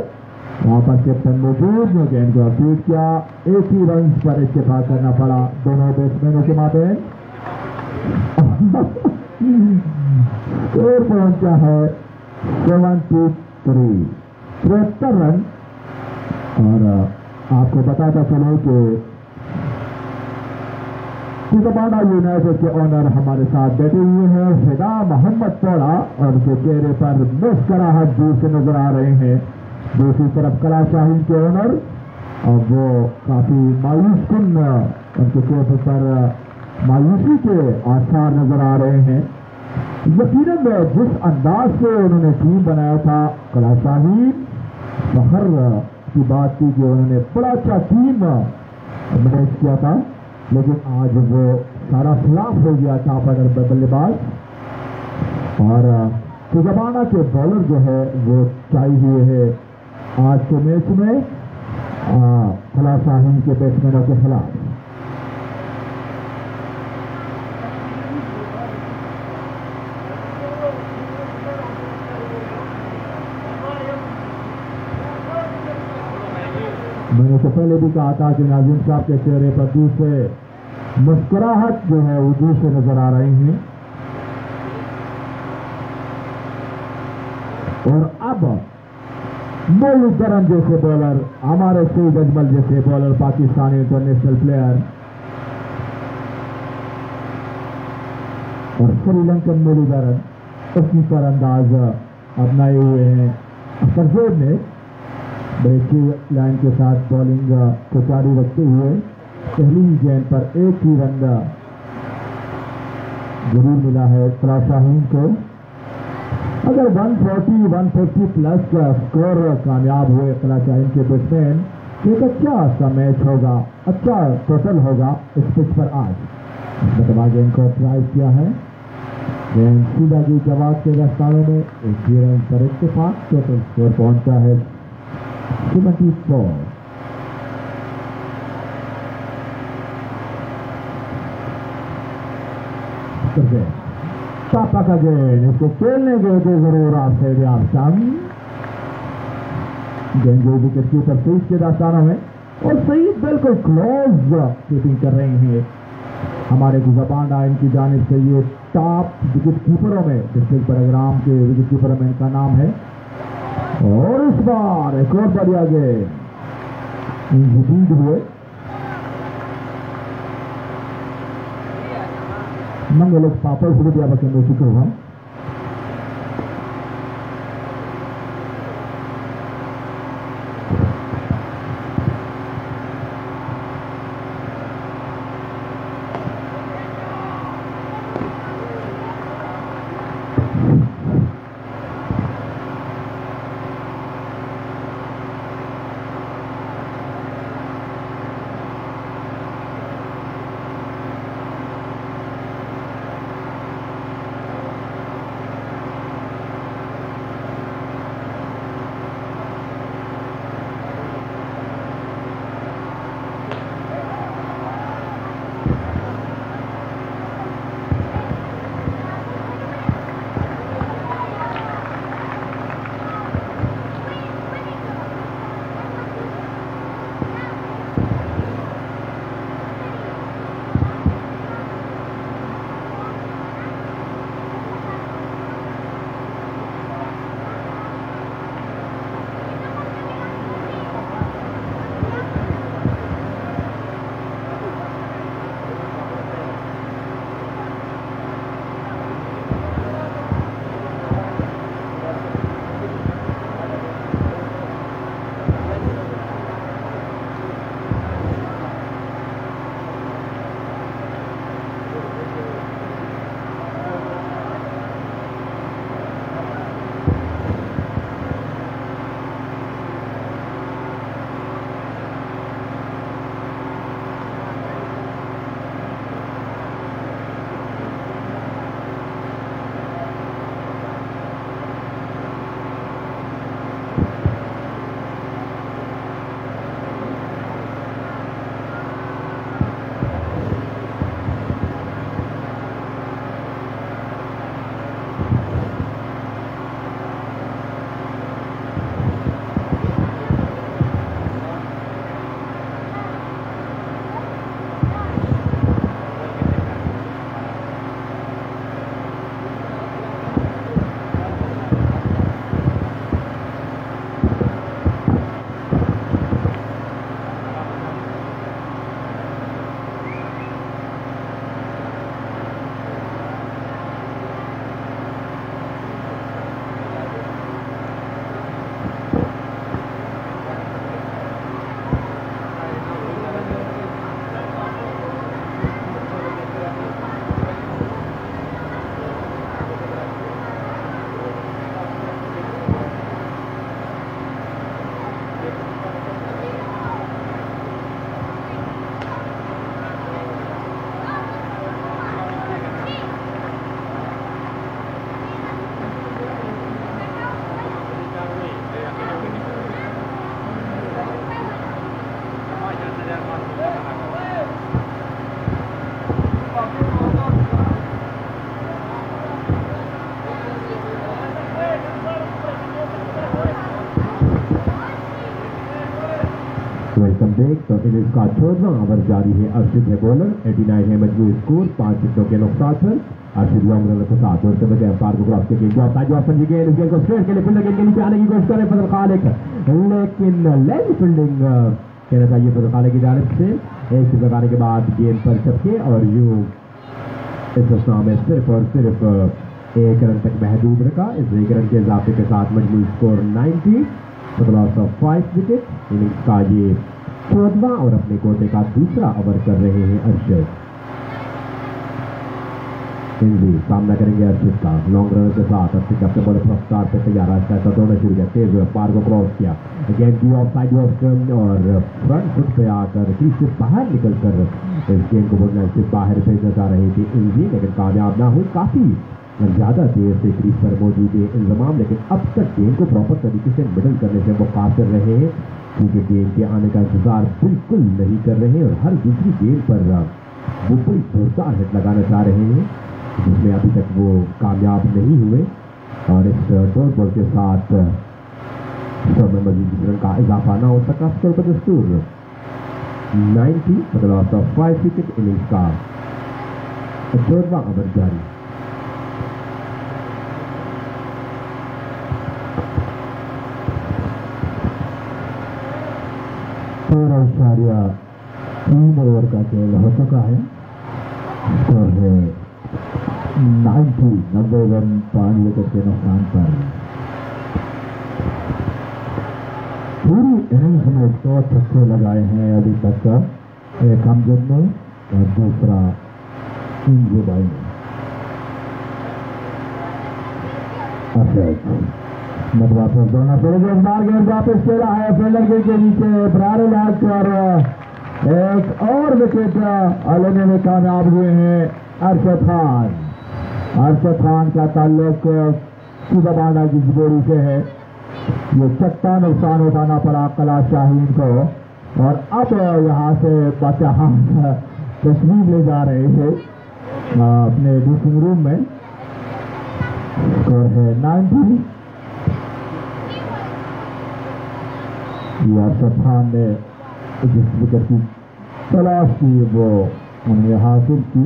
वहां पर कैप्टन मौजूद ने गेंद को अपीट किया, एक ही रन पर इत्तेफाक करना पड़ा दोनों बैट्समैनों के माबेन। स्कोर पहुंचा है 73 रन और आपको बताता चलो कि जबाना यूनाइटेड के ऑनर हमारे साथ बैठे हुए हैं फिदा मोहम्मद पौड़ा और उनके चेहरे पर मुस्कुराहट दूर से नजर आ रहे हैं। दूसरी तरफ कला शाहीन के ऑनर और वो काफी मायूस कुन, उनके चेहरे पर मायूसी के आसार नजर आ रहे हैं। यकीनन जिस अंदाज से उन्होंने टीम बनाया था कला शाहीन, फखर की बात की कि उन्होंने बड़ा अच्छा टीम मैनेज किया था, लेकिन आज वो सारा खिलाफ हो गया था पर बल्लेबाज और जबाना के बॉलर जो है वो चाहिए हुए है आज के मैच में कला शाहीन के बैट्समैनों के खिलाफ। मैंने तो पहले भी कहा था कि नाज़िम साहब के चेहरे पर दूर से मुस्कुराहट जो है वो दूर से नजर आ रही है और अब मुरलीधरन जैसे बॉलर, हमारे सईद अजमल जैसे बॉलर, पाकिस्तानी इंटरनेशनल प्लेयर और श्रीलंकन मुरलीधरन उसकी पर अंदाज अपनाए हुए हैं। अफजल ने अच्छी लाइन के साथ बॉलिंग को जारी रखते हुए पहली ही गेंद पर एक ही रन जरूर मिला है कला शाहीन को। अगर 140-150 प्लस का स्कोर कामयाब हुए कला शाहीन के बैट्समैन, एक अच्छा सा मैच होगा, अच्छा टोटल होगा इस पिच पर आज। मतलब गेंद को ट्राई किया है, गेंद सीधा की जवाब के रास्ताओं में एक ही रन पर इत्तेफाक, टोटल स्कोर पहुंचा है 74। पापा का गेंद, इसको खेलने गए थे जरूर आपसे गेंद जो विकेट के ऊपर सईद के दास्तानों में और सईद बिल्कुल क्लोज कीपिंग कर रहे हैं। हमारे गुजबाना इनकी जानिब से ये टॉप विकेट कीपरों में डिस्ट्रिक्ट प्रोग्राम के विकेट कीपरों में इनका नाम है और इस बार एक और बढ़िया गेंद जीत हुए मंगल पापड़ सुबह दिया बच्चों चुके हुआ इनिंग्स का 14वां ओवर जारी है। अर्शिद है बॉलर, 89 है मजमूई स्कोर, 5 विकेटों के नुकसान पर। अर्शिद लॉन्ग रनर के साथ दौड़ते हुए अंपायर को क्रॉस के समझी गए, इस गेंद को स्ट्रेट के लिए फील्डर के नीचे आने की कोशिश करे फजल खालिक, लेकिन लेग फील्डिंग कहना चाहिए फजल खालिक की जानिब से। एक सिक्स लगाने के बाद गेंद पर चपके और यूं इस रस्ता में सिर्फ और सिर्फ 1 रन तक महदूद रखा। इस 1 रन के इजाफे के साथ मजमूई score 90 for the loss of 5 wicket. Innings का ये 14वां और अपने कोटे का दूसरा ओवर कर रहे हैं अर्शद। हिंदी सामना करेंगे अर्शिद का लॉन्ग रनर के साथ। अर्शिद अपने बॉलर रफ्तार पे तैयार है, दौड़ना शुरू किया, तेज हुए पार को क्रॉस किया, गेंद की ऑफ साइड ऑफ और फ्रंट फुट पे आकर क्रीज से बाहर निकल कर इस गेंद को बोलना से बाहर भेजना चाह रही थी हिंदी, लेकिन कामयाब ना हुई। काफी ज्यादा देर से क्रीज पर मौजूद है इंतजाम, लेकिन अब तक गेंद को प्रॉपर तरीके से मिडल करने से वो काफिर रहे हैं, क्योंकि गेंद के आने का इंतजार बिल्कुल नहीं कर रहे हैं और हर दूसरी गेंद पर वो बड़ी जोरदार हिट लगाना चाह रहे हैं, जिसमें अभी तक वो कामयाब नहीं हुए। और इस डॉट बॉल के साथ में मजीद रन का इजाफा ना हो सका। स्कोर पर दस्तूर 90 for the loss of 5 wicket. Innings का 14वां ओवर जारी। इशारिया 3 ओवर का खेल हो चुका है। स्कोर है 90 रन 5 विकेट के नुकसान पर। पूरी इनिंग्स में 100 छक्के लगाए हैं अभी तक, एक हमजद ने और दूसरा इंजुबाई ने। मधुआ पर दोनों बार गेंद वापस खेला है फील्डर के नीचे बरार लाख और एक और विकेट लेने में कामयाब हुए हैं अरशद खान। अरशद खान का ताल्लुक सुदबाना की जोड़ी से है। ये चट्टा नुकसान उठाना पड़ा कला शाहीन को और अब यहाँ से बादशाह तस्वीर ले जा रहे थे अपने ड्रेसिंग रूम में। स्कोर है 90। अरशद खान ने जिस विकेट की तलाश की वो उन्हें हासिल की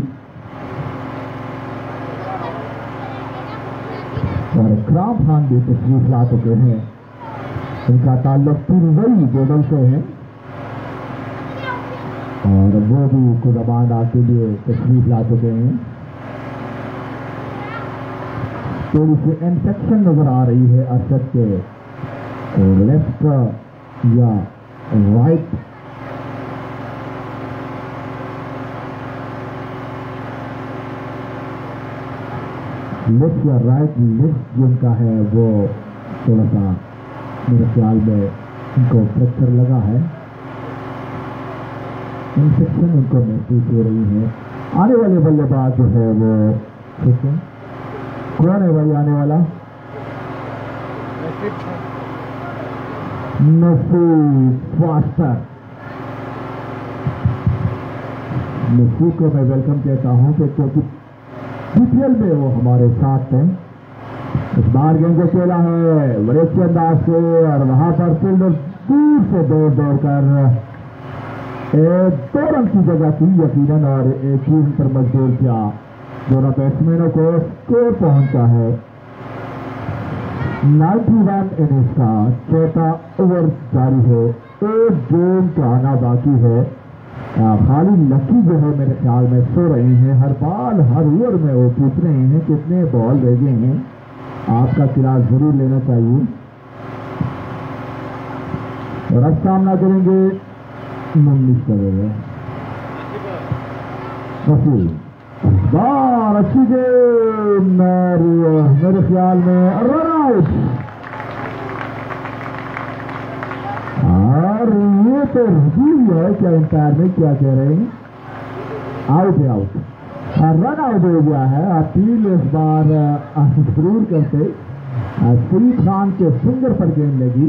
और इकराम खान भी तशरीफ ला चुके हैं। इनका ताल्लुक तिरुवई बोर्डर से है और वो भी खुदाबांडा के लिए तशरीफ ला चुके हैं। थोड़ी सी इन्फेक्शन नजर आ रही है अरशद के लेफ्ट या राइट लेफ्ट या राइट लेफ्ट जिनका है वो थोड़ा सा मेरे ख्याल में इनको फ्रैक्चर लगा है, इन्फेक्शन उनको महसूस हो रही है। आने वाले बल्लेबाज जो है वो कौन है भाई आने वाला? नसीब फास्टर। नसीब को मैं वेलकम कहता हूं कि क्योंकि बीपीएल में वो हमारे साथ हैं। इस बार गेंद को खेला है बड़े अच्छे अंदाज से और वहां पर फील्डर दूर से दौड़ कर 2 रन की जगह की यकीनन और एक ही पर मजबूर किया। दोनों बैट्समैनों को स्कोर पहुंचा है 91 इनिंग्स का 4था ओवर जारी है। 1 गेंद का आना बाकी है। खाली लकी जो है मेरे ख्याल में सो रहे हैं, हर बॉल हर ओवर में वो पूछ रहे हैं कितने बॉल रह गए हैं, आपका किराया जरूर लेना चाहिए। और अब सामना करेंगे मुन्नीस करेंगे बार अच्छी गेंद मेरे ख्याल में रन आउट। और ये तो रजीब है क्या अंपायर में क्या कह रहे हैं, आउट है आउट, रन आउट हो गया है। अपील इस बार जरूर करते सईद खान के फिंगर पर गेंद लगी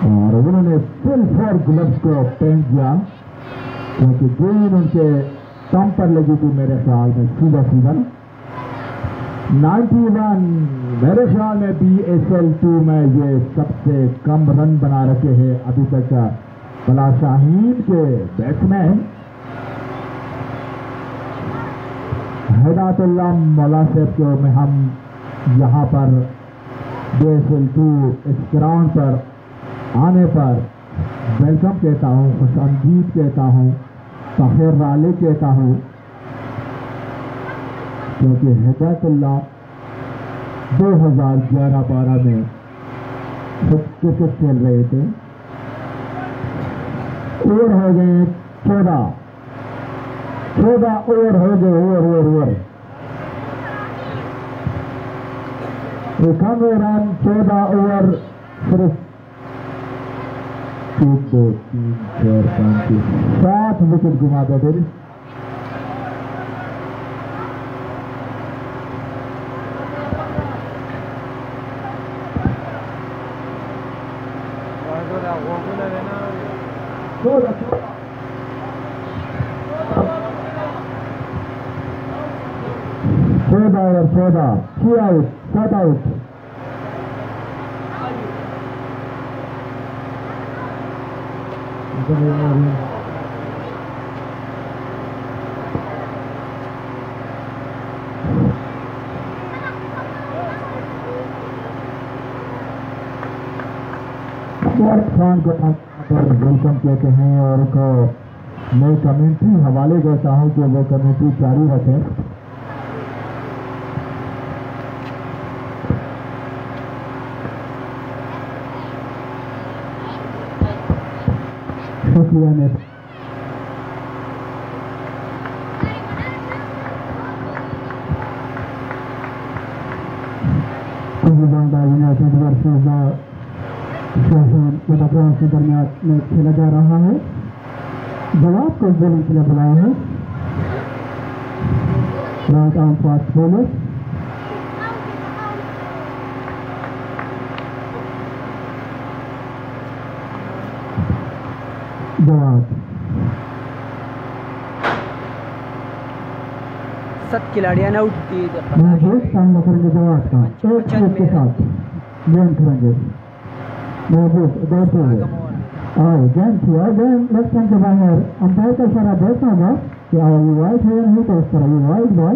और उन्होंने फुल फॉर ग्लव्स को पहन दिया क्योंकि गेंद उनके टम पर लगी थी मेरे ख्याल में सीधा 91 मेरे ख्याल में BSL 2 में ये सबसे कम रन बना रखे हैं अभी तक कला शाहीन के बैट्समैन हिदायतुल्लाह मौला साहब को में हम यहाँ पर BSL2 इस ग्राउंड पर आने पर वेलकम कहता हूँ, खुशामदीद कहता हूँ, फ़ख़्र वाले कहता हूँ, क्योंकि हिदायतुल्लाह 2011-12 में क्रिकेट खेल रहे थे। ओवर हो गए 14 ओवर हो गए, ओवर 91 रन 14 ओवर, सिर्फ 1 2 3 4 5 6 7 विकेट घुमा बैठे। Over 14 3 out 7 out. खान को वेलकम कहते हैं और उनको मैं कमेंट्री हवाले देता हूं कि वो कमेंट्री जारी रखें। शुक्रिया नेता। यूनाइटेड वर्सेस शाहीन मुदाफियात के दरमियान में खेला जा रहा है। जवाब को बॉलिंग के लिए बुलाया है राइट आर्म फास्ट बॉलर। जवाब 7 खिलाड़ियां आउट थी। सामना करेंगे जवाब का एक छक्के के साथ गेंद करेंगे महबूब दौड़ पे और गेंद किया, गेंद लेफ्ट हैंड के बाहर। अंपायर का इशारा देखना होगा कि ये वाइड है या नहीं, तो इस तरह ये वाइड बॉल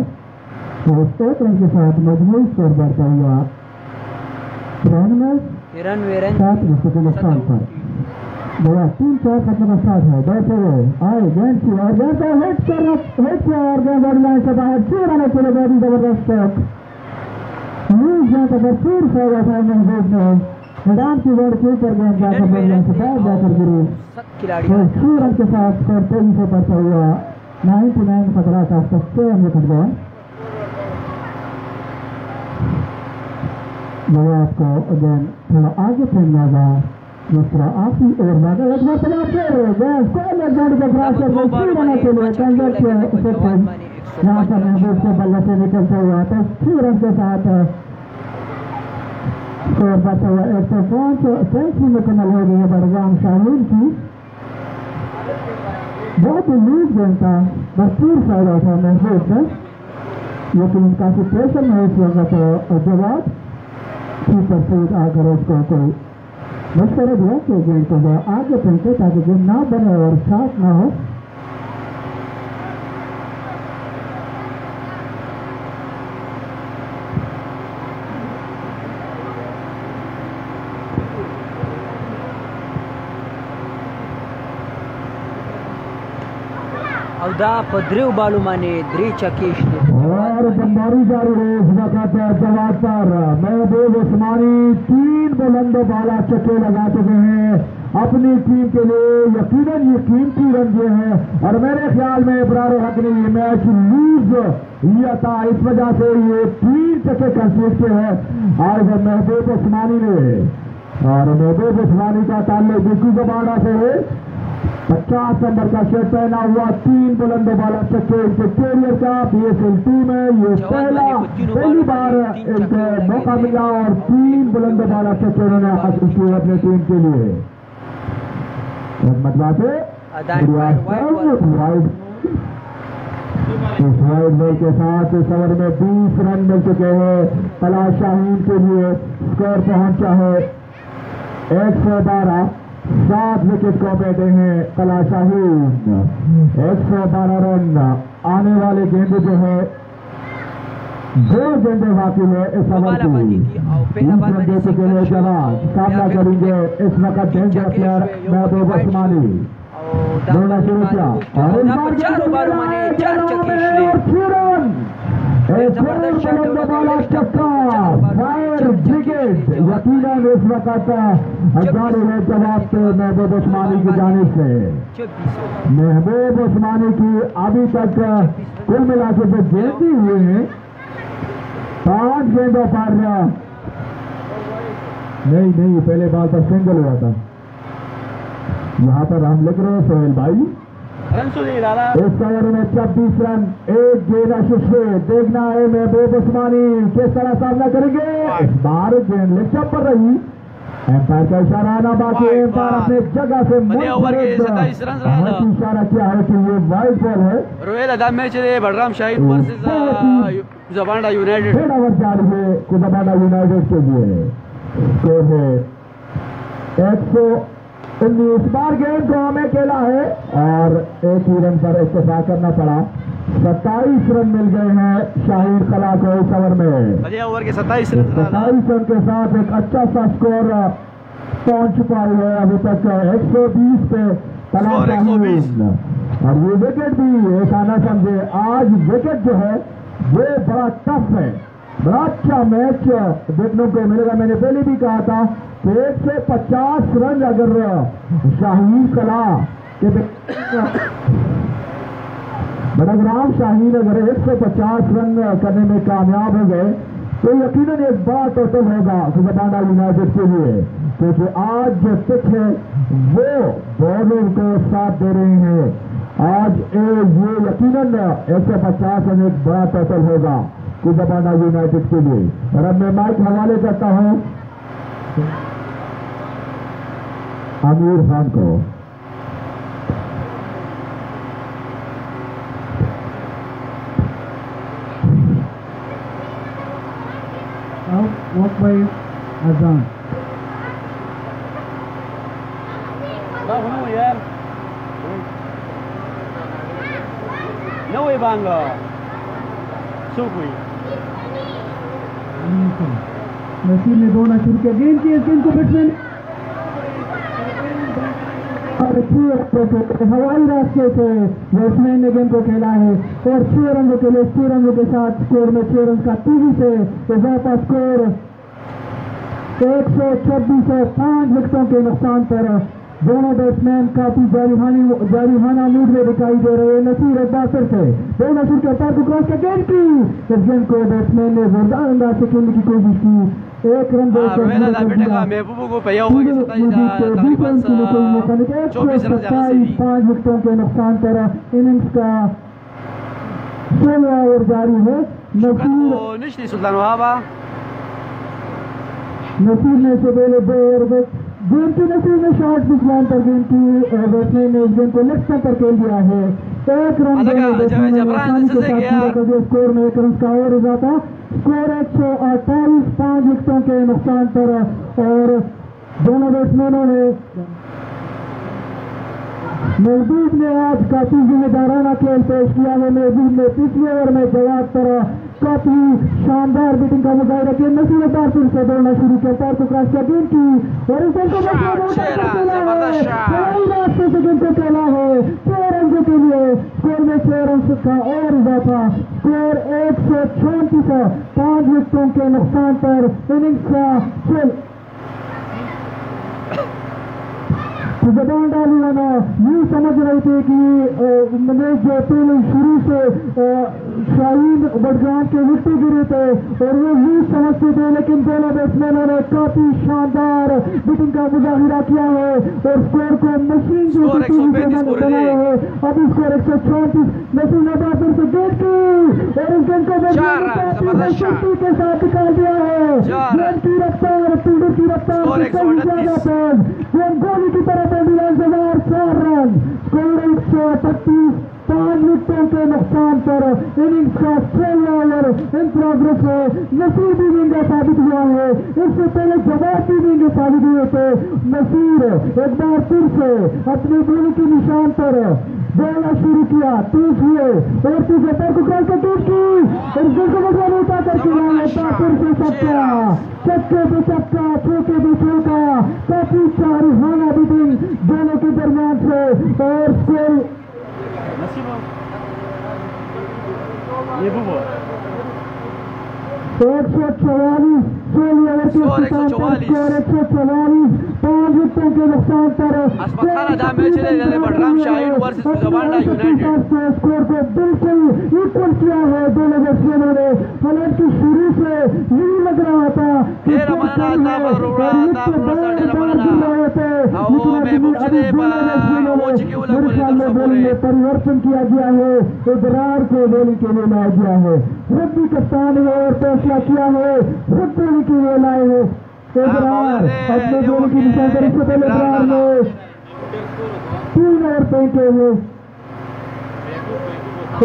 तो एक रन के साथ मजमूई स्कोर बढ़ता हुआ 7 विकेट के नुकसान पर। जवाब 3-4 खत्म का स्टार्ट है। दौड़ पे आए गेंद की और गेंद को हिट किया और गेंद बॉडी लाइन से बाहर 6 रन के लिए बहुत जबरदस्त शॉट। न्यूज यहाँ का भरपूर फायदा था महबूब ने मैदान की रोड के ऊपर गेंद जाकर बल्ले से बाहर जाकर गिरी। 6 रन के साथ स्कोर तेजी से बढ़ता हुआ 99 खतरा का 6 रन विकेट गए। जवाब को अगेन थोड़ा आगे फेंकना होगा दूसरा आखिरी ओवर में यहाँ पर महबूब के बल्ले से निकलता हुआ तो 6 रन के साथ स्कोर बढ़ता हुआ 105 सेंचुरी मुकम्मल हो गई है बड़गाम शाहीन की। बहुत ही लूज गेंद था, भरपूर फायदा था महबूब से, लेकिन काफी प्रेशर में इस वक्त तो जवाब कीपर से आकर उसको कोई मशवरा दिया कि गेंद को आगे फेंके ताकि गेंद ना बने और साफ ना हो। अवदा पद्रेव बालू माने द्री चकीश और बमबारी जारी है इस वक्त जवाब पर। महबूब उस्मानी 3 बुलंद बाला चक्के लगा चुके हैं अपनी टीम के लिए। यकीनन ये कीमती रन दिए हैं और मेरे ख्याल में इब्रार हक ने ये मैच लूज लिया था, इस वजह से ये 3 चक्के कंसीड के हैं आज महबूब उस्मानी ने। और महबूब उस्मानी का ताल्लुक बिल्कुल जबाड़ा से है। 50 नंबर का शर्ट पहना हुआ 3 बुलंद बाला चक्के इनके कैरियर का BSL2 में ये पहली बार इनको मौका मिला और 3 बुलंद बाला चक्के उन्होंने हासिल किए अपनी टीम के लिए। मतलब इस वाइड बॉल के साथ इस ओवर में 20 रन मिल चुके हैं कला शाहीन के लिए। स्कोर पहुंचा है 112। 7 विकेट को बैठे हैं कला शाहीन। 112 रन। आने वाले गेंद जो है 2 गेंदें बाकी है इस ओवर की। 20 रन दे चुके हैं जवाब। सामना करेंगे इस वक्त डेंजर प्लेयर महबूब उस्मानी। दोनों शुरू किया और इस बार फायर ब्रिगेड यकीनन इस वक्त जारी है जवाब तो महबूब उस्मानी की जानिब से। महबूब उस्मानी की अभी तक कुल मिला के जो गेंदी हुए हैं 5 गेंदों पर नहीं पहले बॉल पर सिंगल हुआ था। यहाँ पर हम लिख रहे हैं सोहेल भाई इस ओवर में 26 रन 1 गेंद से देखना है महबूब उस्मानी किस तरह सामना करेंगे। इस बार गेंद लेग पर रही। एम्पायर का इशारा आना बाकी। एम्पायर अपने जगह से इशारा किया है कि ये वाइड बॉल है। रोयल अदा मैच है Balram Shaheen versus Zabanda United. 1 over जारी है ज़बांडा यूनाइटेड के लिए। स्कोर है 119। बार गेंद को हमें खेला है और 1 ही रन पर इस्तेफा करना पड़ा। 27 रन मिल गए हैं शाहीन कला को इस ओवर में। ओवर के 27 रन के साथ एक अच्छा सा स्कोर पहुंच पाई है अभी तक 120 पे कला शाहीन। और ये विकेट भी एक आना समझे। आज विकेट जो है ये बड़ा टफ है। बड़ा अच्छा मैच देखने को मिलेगा। मैंने पहले भी कहा था कि 150 रन अगर शाहीन कला के बड़ग्राम शाहीन अगर 150 रन करने में कामयाब हो गए तो यकीनन एक बड़ा टोटल होगा ज़बांडा यूनाइटेड के लिए, क्योंकि आज जो पिच है वो बॉलर को साथ दे रहे हैं। आज ये यकीनन 150 रन एक बड़ा टोटल होगा ज़बांडा यूनाइटेड के लिए। और अब मैं माइक हवाले करता हूं आमिर खान को। वक्त भाई अजान Nawe bangga. Sukui. नसीब ने 2 रन शुरू किया। गेंद की गेंद को बैट्समैन हवाई रास्ते से बैट्समैन ने गेंद को खेला है और 6 रनों के लिए 6 रनों के साथ स्कोर में 6 रन का तेजी से इजाफा। स्कोर 126 है। 5 विकेटों के नुकसान पर दोनों बैट्समैन काफी जारिहाना मूड में दिखाई दे रहे हैं। नसीर एक बार फिर से दोनों शुरू के पार को क्रॉस का गेंद की इस गेंद को बैट्समैन ने जोरदार अंदाज से खेलने की कोशिश की। 1 रन महबूब को पया हुआ 5 विकेटों के नुकसान पर इनिंग्स का 16वां ओवर जारी है। नसीर ने से पहले 2 ओवर गेंद की नसीर ने शॉर्ट पिच लाइन पर गेंद की बैट्समैन ने इस गेंद को लेग स्टंप पर खेल दिया है। 1 रन स्कोर में 1 रन का और इजाफा। स्कोर 128। 5 विकेटों के नुकसान पर और दोनों बैट्समैनों ने महबूब ने आज काफी जिम्मेदाराना खेल पेश किया है। महबूब ने पिछले ओवर में जवाब पर काफी शानदार बैटिंग का मुजाहिरा किया। नसीर एक बार फिर से दौड़ना शुरू किया। पैर को क्रॉस किया गेंद की और इस गेंद को रास्ते से गेंद को खेला है 6 रन के लिए। स्कोर में 6 रन का और इजाफा। स्कोर 134 है। 5 विकेटों के नुकसान पर इनिंग्स का खेल ज़बांडा यूँ समझ रहे थे कि मैंने जो पहले शुरू से शाहीन बड़ग्राम के विकेट गिरे थे और वो यूँ समझते थे, लेकिन दोनों बैट्समैनों ने काफी शानदार बैटिंग का मुजाहिरा किया है और स्कोर को मशीन जो बनाया है। अब स्कोर 134। नसीब ने फिर से गेंद की और इस गेंद को के साथ निकाल दिया है। गेंद की रफ्तार फील्डर की रफ्तार गोली की तरफ 4 रन। स्कोर 138। 5 विकेटों के नुकसान नुकसान पर इनिंग्स का 16वां ओवर इन प्रोग्रेस है। नसीब इनिंग साबित हुआ है, इससे पहले जवाब इनिंग साबित हुए थे। नसीर एक बार फिर से अपने बोली के निशान पर बोलना शुरू किया, 30 हुए और 30 पर को क्रॉस कर उठा करके फिर से चक्के पे चक्का, चौके पे चौका, काफी चारिहाना बीटिंग दोनों के दरमियान से और स्कोर 144 16 ओवर के स्कोर 144 5 विकेटों के नुकसान पर स्कोर को बिल्कुल इक्वल किया है दोनों बैट्समैनों ने। हालांकि शुरू से यही लग रहा था परिवर्तन किया गया है, इब्रार को बोलिंग के लिए लाया गया है। रब्बी कप्तान है और फैसला किया है, खुद बोलिंग के लिए लाए हैं इब्रार। अपने बोलिंग की निशान पर इससे पहले इब्रार ने 3 ओवर फेंके हैं।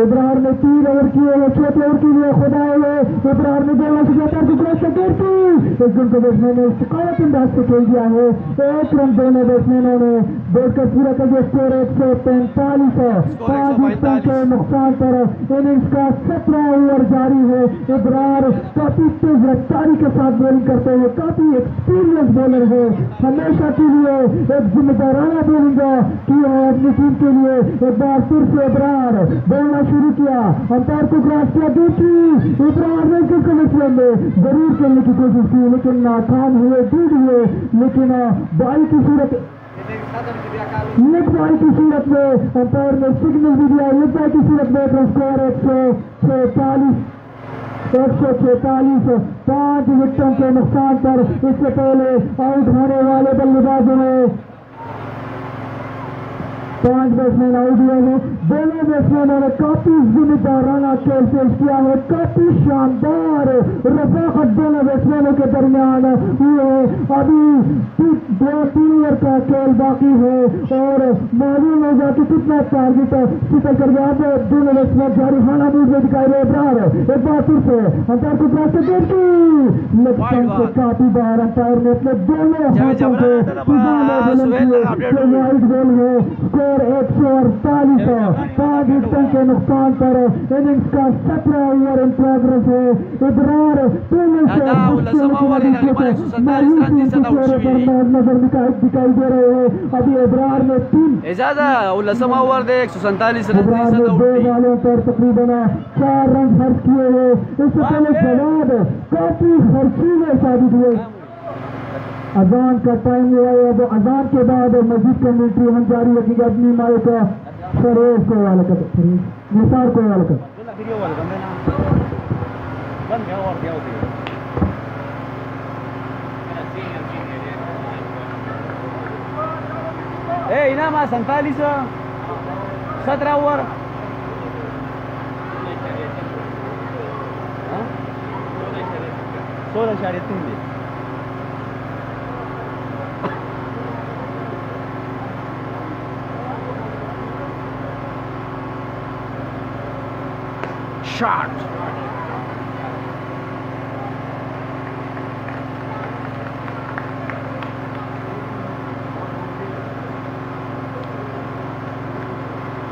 इब्रार ने 3 ओवर किए हैं, 6 ओवर के लिए खुदा हुए। इब्रार ने 2 रन से एक रन को बैट्समैन ने शिकायत अंदाज से खेल दिया है। 1 रन दोनों बैट्समैनों ने बैठकर पूरा कर दिया। स्कोर 145 5 विकेटों के नुकसान पर इनिंग्स का 17वां ओवर जारी है। इब्रार काफी तेज रफ्तारी के साथ बॉलिंग करते हैं, काफी एक्सपीरियंस बॉलर है। हमेशा के लिए एक जिम्मेदाराना बॉलिंग की है अपनी टीम के लिए। एक बार फिर से इब्रार बोलना शुरू किया, अंपायर को क्रॉस किया, देखी इब्रार ने जरूर खेलने की कोशिश की लेकिन नाकाम हुए, टूट हुए। लेकिन बॉल की सूरत लेग बॉल की सूरत में अंपायर ने सिग्नल भी दिया। लेग बॉल की सूरत में स्कोर 146 5 विकेटों के नुकसान पर इससे पहले आउट होने वाले बल्लेबाजों में 5 बैट्समैन आउट हुए हैं। दोनों बैट्समैनों ने काफी जिम्मेदाराना खेल पेश किया है, काफी शानदार रफाकत दोनों बैट्समैनों के दरमियान हुए है। अभी 2-3 ओवर का खेल बाकी है और मालूम होगा कि कितना टारगेट शिकल कर गया। दोनों बैट्समैन जारिहाना मूड में दिखाई दे रहा है। एक बार फिर से अंपायर को क्रॉस से से काफी बार अंपायर ने अपने दोनों हाथों से वाइड बॉल है। स्कोर 148 5 विकेटों के नुकसान पर इनिंग्स का 17वां ओवर इन प्रोग्रेस है। इब्रार पहले से नजर दिखाई दे रहे हैं। अभी इब्रार ने 3 ओवर दे 147 रन 2 बॉलों पर तकरीबन 4 रन खर्च किए हैं। इससे पहले जवाब काफी खर्चीले साबित हुए। अजान का टाइम हुआ है, अब अजान के बाद मस्जिद कमेटी हम जारी रखेंगे अपनी माए का सरोज को वाला कर निसार को वाला कर इनाम 47 17 ओवर 16.3 shot.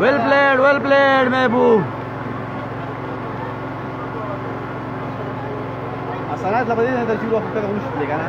वेल प्लेड महबूब. Asanat la badina del giro per un spiegana.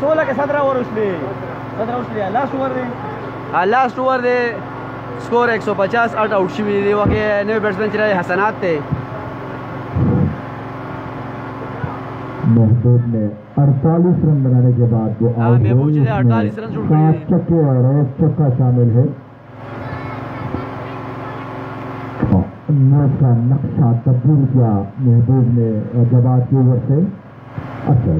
16 के 17 ओवर उसले last over the score 150 out out शी दी वके नए बैट्समैन चले हसनात थे. महबूब ने 48 रन बनाने के बाद वो आउट महबूब जी ने 48 रन शूट किए. 7 छक्के और 1 चौका शामिल है. का नक्शा तब्दील किया महबूब ने जवाब की ओर से. अच्छा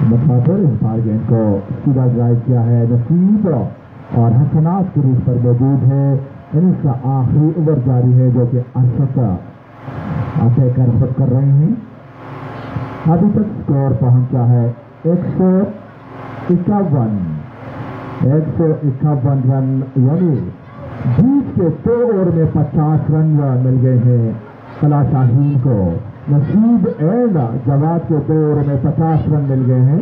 मुसाफिर इस बार गेंद को सीधा ड्राइव किया है. नसीब और हसनात क्रीज पर मौजूद है. इसका आखिरी ओवर जारी है जो कि अरशद कर रहे हैं. अभी तक स्कोर पहुंचा है 151 रन, यानी 20 के 2 ओवर में 50 रन मिल गए हैं कला शाहीन को. नसीब एंड जवाब के 2 ओवर में 50 रन मिल गए हैं.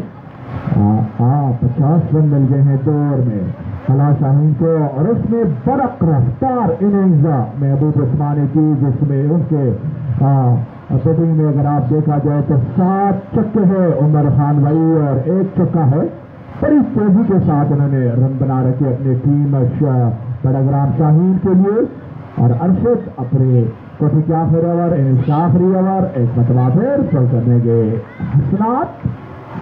50 रन मिल गए हैं 2 ओवर में कला शाहीन को. और उसमें बड़क रफ्तार इनिंग्स महबूब उस्मानी की, जिसमें उनके बैटिंग में अगर आप देखा जाए तो 7 छक्के हैं उमर खान भाई और 1 छक्का है. बड़ी तेजी के साथ उन्होंने रन बना रखे अपनी टीम बड़ग्राम शाहीन के लिए. और अरशद अपने कोठी के आखिरी ओवर एक मतवा फिर थ्रो करने गए हसनात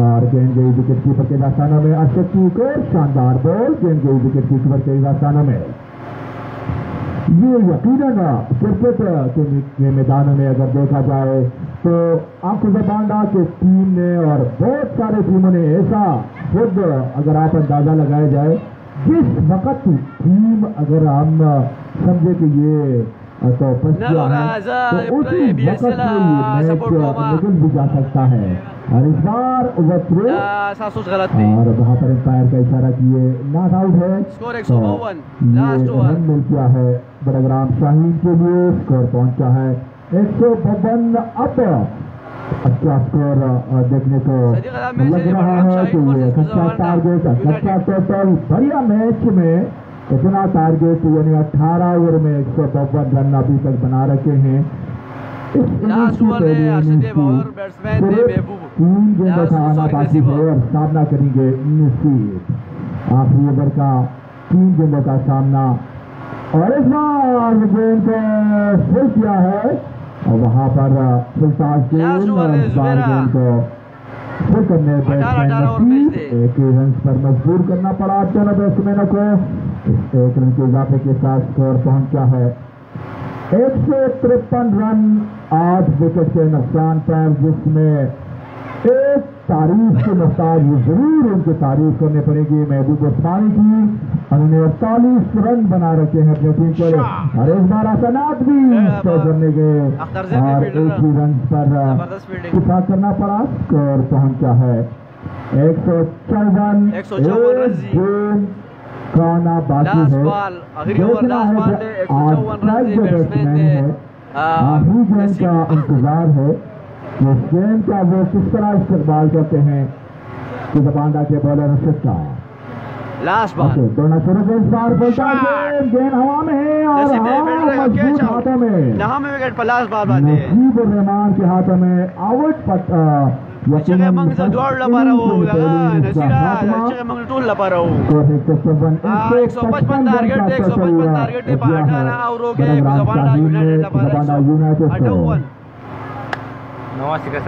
और गेंद गई विकेट कीपर के दास्तानों में. अरशद की एक और शानदार बॉल गेंद गई विकेट कीपर के दास्तानों में. ये यकीनन क्रिकेट के मैदानों में अगर देखा जाए तो आंखों के टीम ने और बहुत सारे टीमों ने ऐसा खुद अगर आप अंदाजा लगाया जाए जिस वक्त टीम अगर हम समझे कि ये तो पछिया है तो उसी वक्त में मैच निकल भी जा सकता है. और इस बार ओवर थ्रो और वहां पर एम्पायर का इशारा किए नॉट आउट है. रन मिल गया है बड़ग्राम शाहीन के लिए. स्कोर पहुंचा है 152. अब अच्छा स्कोर देखने को लग रहा है कि ये अच्छा टारगेट अच्छा टोटल बढ़िया मैच में इतना टारगेट यानी 18 ओवर में 152 रन अभी तक बना रखे हैं. इस इनिंग्स की पहली इनिंग्स की 3 गेंदों का आना बाकी है और सामना करेंगे नसीब. आखिरी ओवर का 3 गेंदों का सामना और इस बार गेंद को फिर किया है और वहां पर सुल्तान गेंद को फिर करने बैट्समैन एक रन पर मजबूर करना पड़ा दोनों बैट्समैनों को. इस 1 रन के इजाफे के साथ स्कोर पहुंचा है 153 रन 8 विकेट के नुकसान पर, जिसमें एक तारीफ के मुताबिक जरूर उनकी तारीफ करनी पड़ेगी महबूब उस्मानी की. उन्होंने 48 रन बना रखे हैं अपनी टीम पर और इस बार हसनात भी स्कोर करने गए और 1 ही रन पर इत्तेफाक करना पड़ा. स्कोर पहुंचा है 154 खाना बाकी है. देखना है आज जो बैट्समैन है आखिरी गेंद का इंतजार है. इस गेंद का वो किस तरह इस्तेमाल करते हैं कि जबानदा के बॉलर अरशद का लास्ट बॉल दोनों शुरू के इस बार बोलता है गेंद हवा में है और मजबूत हाथों में विकेट पर लास्ट बॉल बांधे नसीब रहमान के हाथों में आउट पट मंग से दौड़ लपा रहा हूँ नसीरा मंग टूल लपा रहा हूँ 155 टारगेट 155 टारगेट 18 ओवरों के जबानदा यूनाइटेड लपा रहा है 58 नवासी का